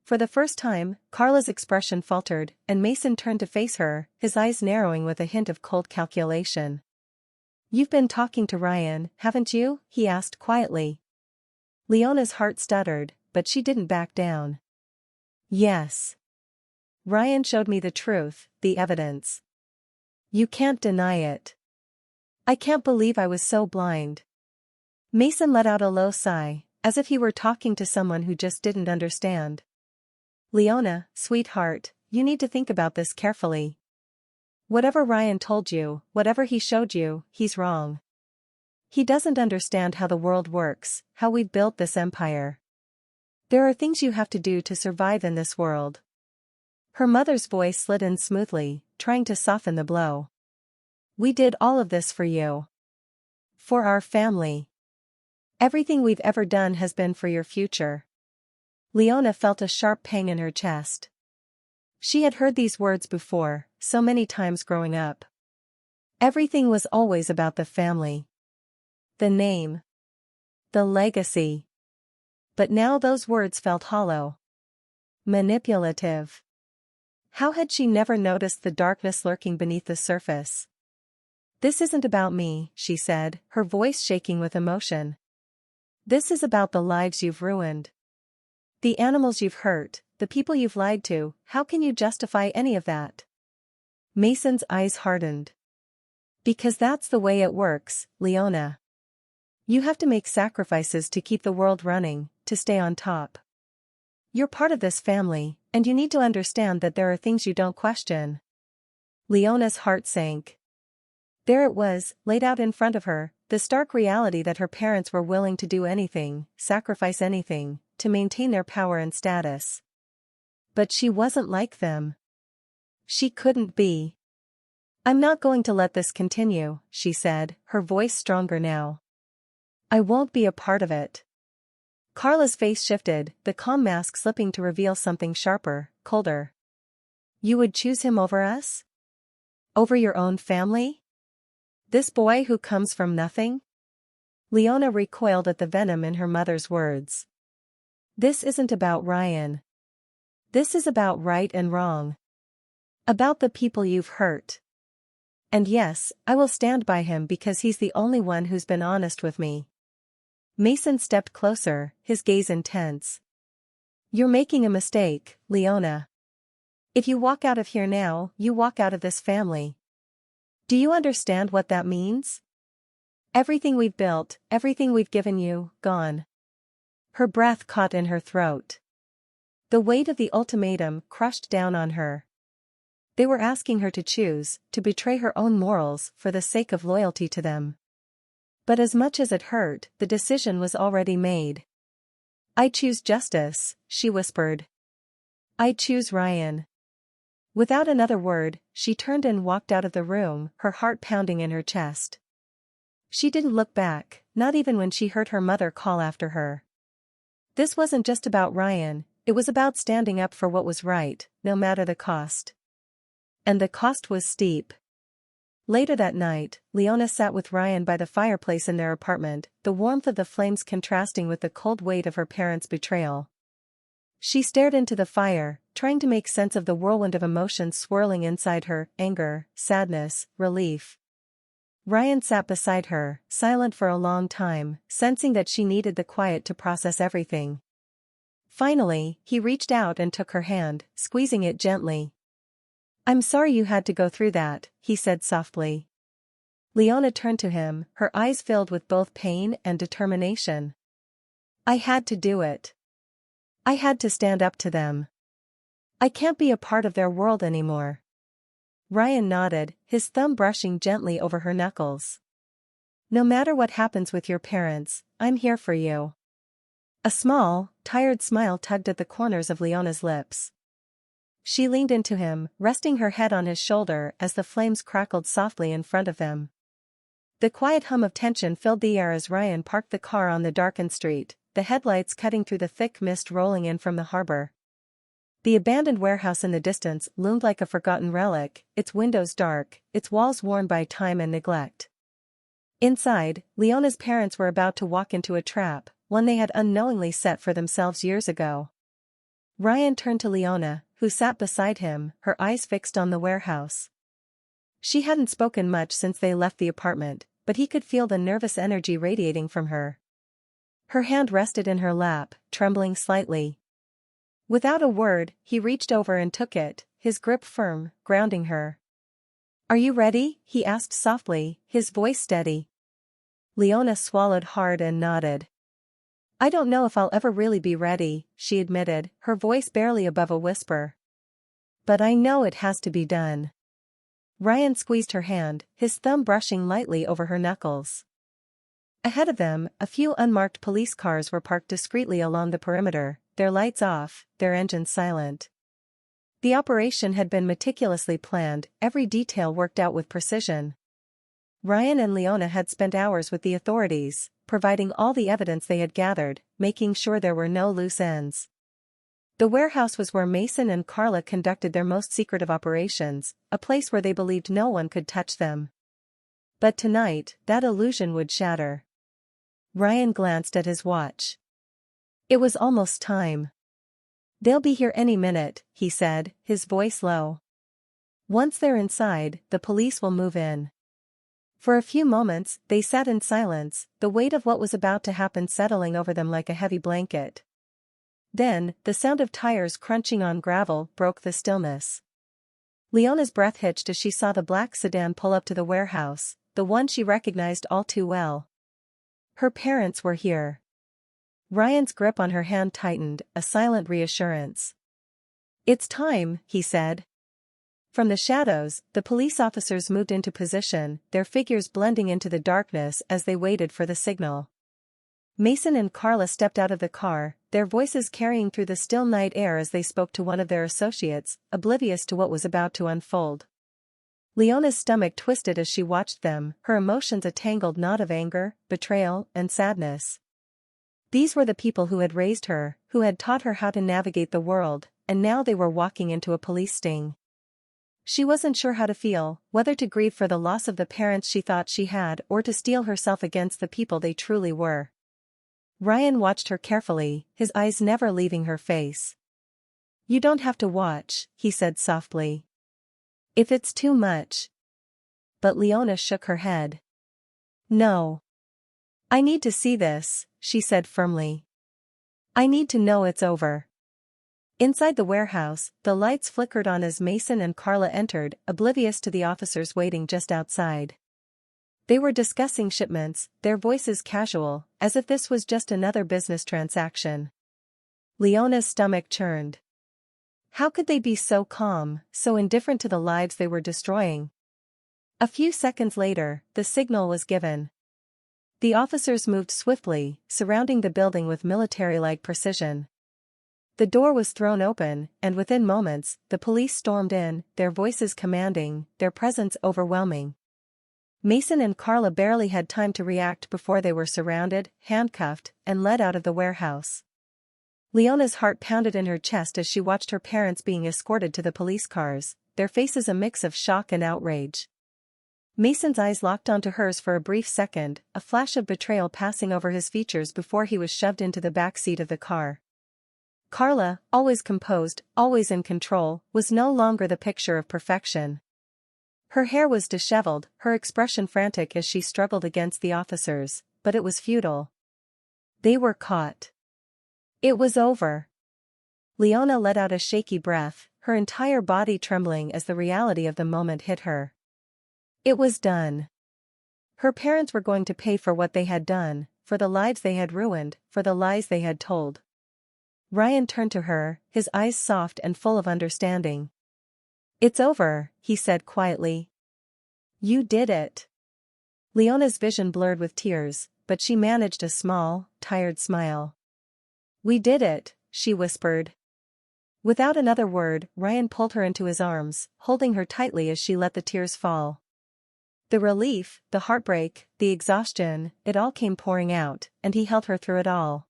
For the first time, Carla's expression faltered, and Mason turned to face her, his eyes narrowing with a hint of cold calculation. You've been talking to Ryan, haven't you? He asked quietly. Leona's heart stuttered, but she didn't back down. Yes. Ryan showed me the truth, the evidence. You can't deny it. I can't believe I was so blind. Mason let out a low sigh, as if he were talking to someone who just didn't understand. Leona, sweetheart, you need to think about this carefully. Whatever Ryan told you, whatever he showed you, he's wrong. He doesn't understand how the world works, how we've built this empire. There are things you have to do to survive in this world. Her mother's voice slid in smoothly, trying to soften the blow. We did all of this for you. For our family. Everything we've ever done has been for your future. Leona felt a sharp pang in her chest. She had heard these words before, so many times growing up. Everything was always about the family. The name. The legacy. But now those words felt hollow. Manipulative. How had she never noticed the darkness lurking beneath the surface? This isn't about me, she said, her voice shaking with emotion. This is about the lives you've ruined. The animals you've hurt, the people you've lied to. How can you justify any of that? Mason's eyes hardened. Because that's the way it works, Leona. You have to make sacrifices to keep the world running, to stay on top. You're part of this family, and you need to understand that there are things you don't question. Leona's heart sank. There it was, laid out in front of her, the stark reality that her parents were willing to do anything, sacrifice anything, to maintain their power and status. But she wasn't like them. She couldn't be. I'm not going to let this continue, she said, her voice stronger now. I won't be a part of it. Carla's face shifted, the calm mask slipping to reveal something sharper, colder. You would choose him over us? Over your own family? This boy who comes from nothing? Leona recoiled at the venom in her mother's words. This isn't about Ryan. This is about right and wrong. About the people you've hurt. And yes, I will stand by him because he's the only one who's been honest with me. Mason stepped closer, his gaze intense. You're making a mistake, Leona. If you walk out of here now, you walk out of this family. Do you understand what that means? Everything we've built, everything we've given you, gone. Her breath caught in her throat. The weight of the ultimatum crushed down on her. They were asking her to choose, to betray her own morals for the sake of loyalty to them. But as much as it hurt, the decision was already made. I choose justice, she whispered. I choose Ryan. Without another word, she turned and walked out of the room, her heart pounding in her chest. She didn't look back, not even when she heard her mother call after her. This wasn't just about Ryan, it was about standing up for what was right, no matter the cost. And the cost was steep. Later that night, Leona sat with Ryan by the fireplace in their apartment, the warmth of the flames contrasting with the cold weight of her parents' betrayal. She stared into the fire, trying to make sense of the whirlwind of emotions swirling inside her, anger, sadness, relief. Ryan sat beside her, silent for a long time, sensing that she needed the quiet to process everything. Finally, he reached out and took her hand, squeezing it gently. I'm sorry you had to go through that, he said softly. Leona turned to him, her eyes filled with both pain and determination. I had to do it. I had to stand up to them. I can't be a part of their world anymore. Ryan nodded, his thumb brushing gently over her knuckles. No matter what happens with your parents, I'm here for you. A small, tired smile tugged at the corners of Leona's lips. She leaned into him, resting her head on his shoulder as the flames crackled softly in front of them. The quiet hum of tension filled the air as Ryan parked the car on the darkened street, the headlights cutting through the thick mist rolling in from the harbor. The abandoned warehouse in the distance loomed like a forgotten relic, its windows dark, its walls worn by time and neglect. Inside, Leona's parents were about to walk into a trap, one they had unknowingly set for themselves years ago. Ryan turned to Leona, who sat beside him, her eyes fixed on the warehouse. She hadn't spoken much since they left the apartment, but he could feel the nervous energy radiating from her. Her hand rested in her lap, trembling slightly. Without a word, he reached over and took it, his grip firm, grounding her. "Are you ready?" he asked softly, his voice steady. Leona swallowed hard and nodded. "I don't know if I'll ever really be ready," she admitted, her voice barely above a whisper. "But I know it has to be done." Ryan squeezed her hand, his thumb brushing lightly over her knuckles. Ahead of them, a few unmarked police cars were parked discreetly along the perimeter, their lights off, their engines silent. The operation had been meticulously planned, every detail worked out with precision. Ryan and Leona had spent hours with the authorities, providing all the evidence they had gathered, making sure there were no loose ends. The warehouse was where Mason and Carla conducted their most secretive operations, a place where they believed no one could touch them. But tonight, that illusion would shatter. Ryan glanced at his watch. It was almost time. "They'll be here any minute," he said, his voice low. "Once they're inside, the police will move in." For a few moments, they sat in silence, the weight of what was about to happen settling over them like a heavy blanket. Then, the sound of tires crunching on gravel broke the stillness. Leona's breath hitched as she saw the black sedan pull up to the warehouse, the one she recognized all too well. Her parents were here. Ryan's grip on her hand tightened, a silent reassurance. "It's time," he said. From the shadows, the police officers moved into position, their figures blending into the darkness as they waited for the signal. Mason and Carla stepped out of the car, their voices carrying through the still night air as they spoke to one of their associates, oblivious to what was about to unfold. Leona's stomach twisted as she watched them, her emotions a tangled knot of anger, betrayal, and sadness. These were the people who had raised her, who had taught her how to navigate the world, and now they were walking into a police sting. She wasn't sure how to feel, whether to grieve for the loss of the parents she thought she had or to steel herself against the people they truly were. Ryan watched her carefully, his eyes never leaving her face. "You don't have to watch," he said softly. "If it's too much." But Leona shook her head. "No. I need to see this," she said firmly. "I need to know it's over." Inside the warehouse, the lights flickered on as Mason and Carla entered, oblivious to the officers waiting just outside. They were discussing shipments, their voices casual, as if this was just another business transaction. Leona's stomach churned. How could they be so calm, so indifferent to the lives they were destroying? A few seconds later, the signal was given. The officers moved swiftly, surrounding the building with military-like precision. The door was thrown open, and within moments, the police stormed in, their voices commanding, their presence overwhelming. Mason and Carla barely had time to react before they were surrounded, handcuffed, and led out of the warehouse. Leona's heart pounded in her chest as she watched her parents being escorted to the police cars, their faces a mix of shock and outrage. Mason's eyes locked onto hers for a brief second, a flash of betrayal passing over his features before he was shoved into the back seat of the car. Carla, always composed, always in control, was no longer the picture of perfection. Her hair was disheveled, her expression frantic as she struggled against the officers, but it was futile. They were caught. It was over. Leona let out a shaky breath, her entire body trembling as the reality of the moment hit her. It was done. Her parents were going to pay for what they had done, for the lives they had ruined, for the lies they had told. Ryan turned to her, his eyes soft and full of understanding. "It's over," he said quietly. "You did it." Leona's vision blurred with tears, but she managed a small, tired smile. "We did it," she whispered. Without another word, Ryan pulled her into his arms, holding her tightly as she let the tears fall. The relief, the heartbreak, the exhaustion, it all came pouring out, and he held her through it all.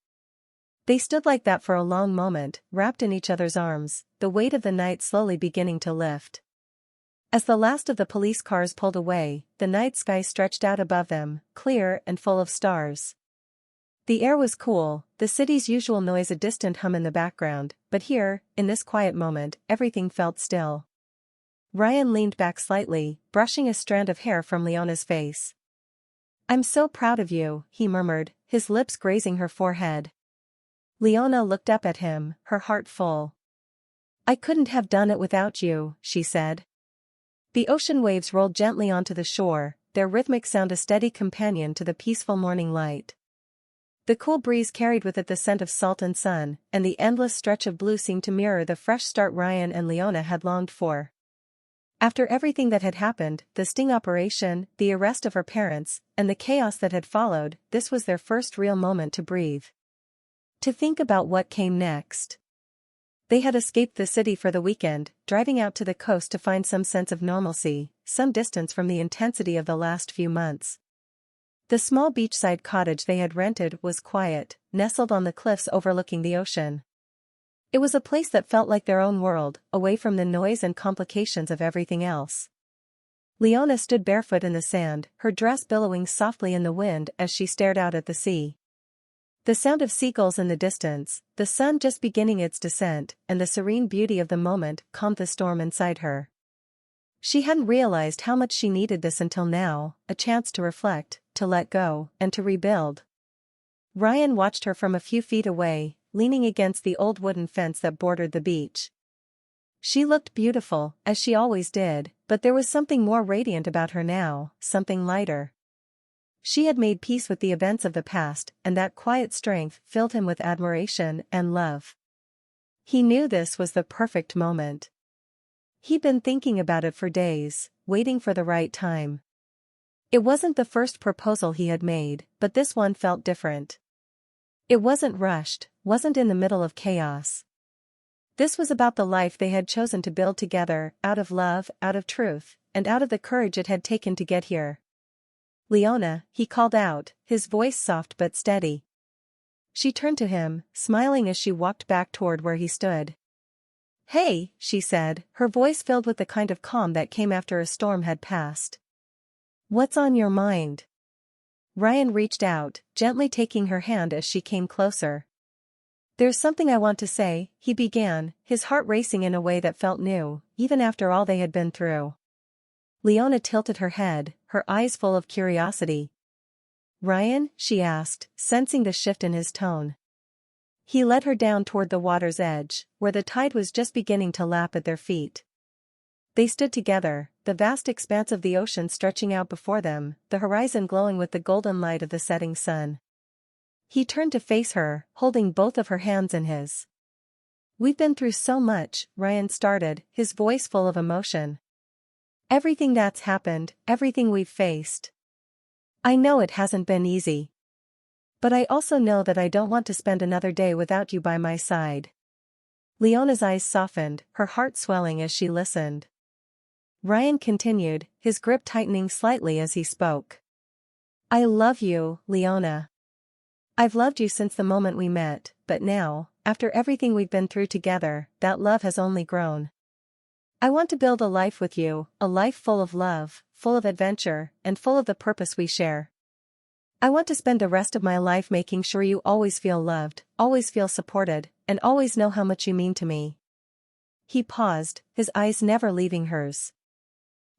They stood like that for a long moment, wrapped in each other's arms, the weight of the night slowly beginning to lift. As the last of the police cars pulled away, the night sky stretched out above them, clear and full of stars. The air was cool, the city's usual noise a distant hum in the background, but here, in this quiet moment, everything felt still. Ryan leaned back slightly, brushing a strand of hair from Leona's face. "I'm so proud of you," he murmured, his lips grazing her forehead. Leona looked up at him, her heart full. "I couldn't have done it without you," she said. The ocean waves rolled gently onto the shore, their rhythmic sound a steady companion to the peaceful morning light. The cool breeze carried with it the scent of salt and sun, and the endless stretch of blue seemed to mirror the fresh start Ryan and Leona had longed for. After everything that had happened, the sting operation, the arrest of her parents, and the chaos that had followed, this was their first real moment to breathe. To think about what came next. They had escaped the city for the weekend, driving out to the coast to find some sense of normalcy, some distance from the intensity of the last few months. The small beachside cottage they had rented was quiet, nestled on the cliffs overlooking the ocean. It was a place that felt like their own world, away from the noise and complications of everything else. Leona stood barefoot in the sand, her dress billowing softly in the wind as she stared out at the sea. The sound of seagulls in the distance, the sun just beginning its descent, and the serene beauty of the moment calmed the storm inside her. She hadn't realized how much she needed this until now, a chance to reflect, to let go, and to rebuild. Ryan watched her from a few feet away, leaning against the old wooden fence that bordered the beach. She looked beautiful, as she always did, but there was something more radiant about her now, something lighter. She had made peace with the events of the past, and that quiet strength filled him with admiration and love. He knew this was the perfect moment. He'd been thinking about it for days, waiting for the right time. It wasn't the first proposal he had made, but this one felt different. It wasn't rushed, wasn't in the middle of chaos. This was about the life they had chosen to build together, out of love, out of truth, and out of the courage it had taken to get here. "Leona," he called out, his voice soft but steady. She turned to him, smiling as she walked back toward where he stood. "Hey," she said, her voice filled with the kind of calm that came after a storm had passed. "What's on your mind?" Ryan reached out, gently taking her hand as she came closer. "There's something I want to say," he began, his heart racing in a way that felt new, even after all they had been through. Leona tilted her head, her eyes full of curiosity. "Ryan?" she asked, sensing the shift in his tone. He led her down toward the water's edge, where the tide was just beginning to lap at their feet. They stood together, the vast expanse of the ocean stretching out before them, the horizon glowing with the golden light of the setting sun. He turned to face her, holding both of her hands in his. "We've been through so much," Ryan started, his voice full of emotion. "Everything that's happened, everything we've faced. I know it hasn't been easy. But I also know that I don't want to spend another day without you by my side." Leona's eyes softened, her heart swelling as she listened. Ryan continued, his grip tightening slightly as he spoke. "I love you, Leona. I've loved you since the moment we met, but now, after everything we've been through together, that love has only grown. I want to build a life with you, a life full of love, full of adventure, and full of the purpose we share. I want to spend the rest of my life making sure you always feel loved, always feel supported, and always know how much you mean to me." He paused, his eyes never leaving hers.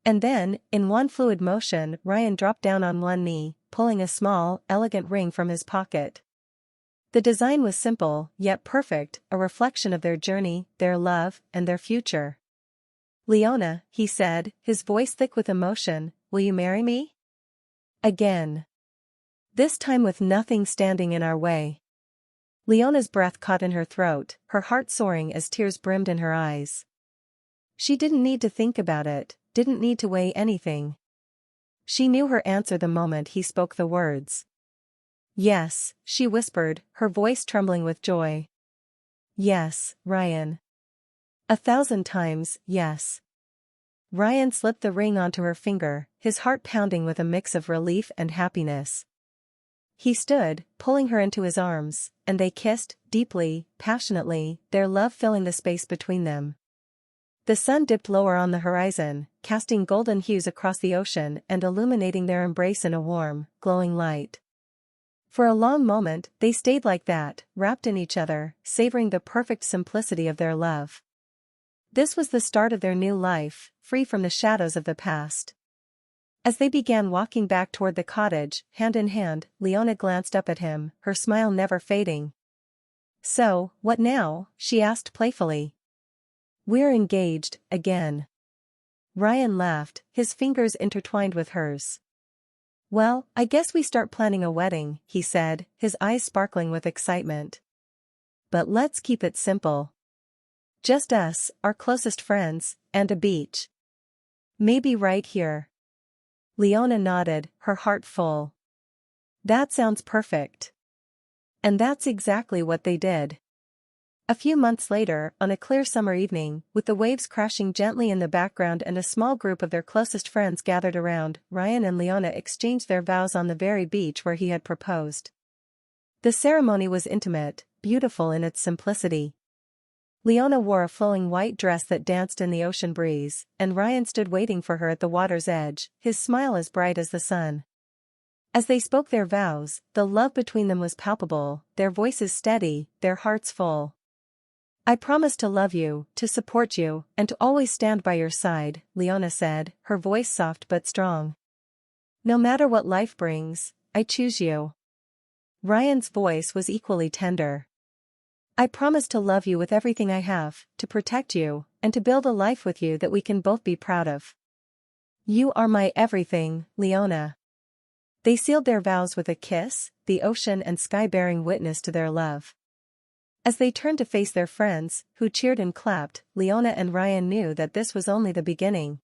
And then, in one fluid motion, Ryan dropped down on one knee, pulling a small, elegant ring from his pocket. The design was simple, yet perfect, a reflection of their journey, their love, and their future. "Leona," he said, his voice thick with emotion, "will you marry me?" Again. This time with nothing standing in our way. Leona's breath caught in her throat, her heart soaring as tears brimmed in her eyes. She didn't need to think about it, didn't need to weigh anything. She knew her answer the moment he spoke the words. "Yes," she whispered, her voice trembling with joy. "Yes, Ryan. 1,000 times, yes." Ryan slipped the ring onto her finger, his heart pounding with a mix of relief and happiness. He stood, pulling her into his arms, and they kissed, deeply, passionately, their love filling the space between them. The sun dipped lower on the horizon, casting golden hues across the ocean and illuminating their embrace in a warm, glowing light. For a long moment, they stayed like that, wrapped in each other, savoring the perfect simplicity of their love. This was the start of their new life, free from the shadows of the past. As they began walking back toward the cottage, hand in hand, Leona glanced up at him, her smile never fading. So, what now? She asked playfully. We're engaged, again. Ryan laughed, his fingers intertwined with hers. Well, I guess we start planning a wedding, he said, his eyes sparkling with excitement. But let's keep it simple. Just us, our closest friends, and a beach. Maybe right here. Leona nodded, her heart full. That sounds perfect. And that's exactly what they did. A few months later, on a clear summer evening, with the waves crashing gently in the background and a small group of their closest friends gathered around, Ryan and Leona exchanged their vows on the very beach where he had proposed. The ceremony was intimate, beautiful in its simplicity. Leona wore a flowing white dress that danced in the ocean breeze, and Ryan stood waiting for her at the water's edge, his smile as bright as the sun. As they spoke their vows, the love between them was palpable, their voices steady, their hearts full. I promise to love you, to support you, and to always stand by your side, Leona said, her voice soft but strong. No matter what life brings, I choose you. Ryan's voice was equally tender. I promise to love you with everything I have, to protect you, and to build a life with you that we can both be proud of. You are my everything, Leona. They sealed their vows with a kiss, the ocean and sky bearing witness to their love. As they turned to face their friends, who cheered and clapped, Leona and Ryan knew that this was only the beginning.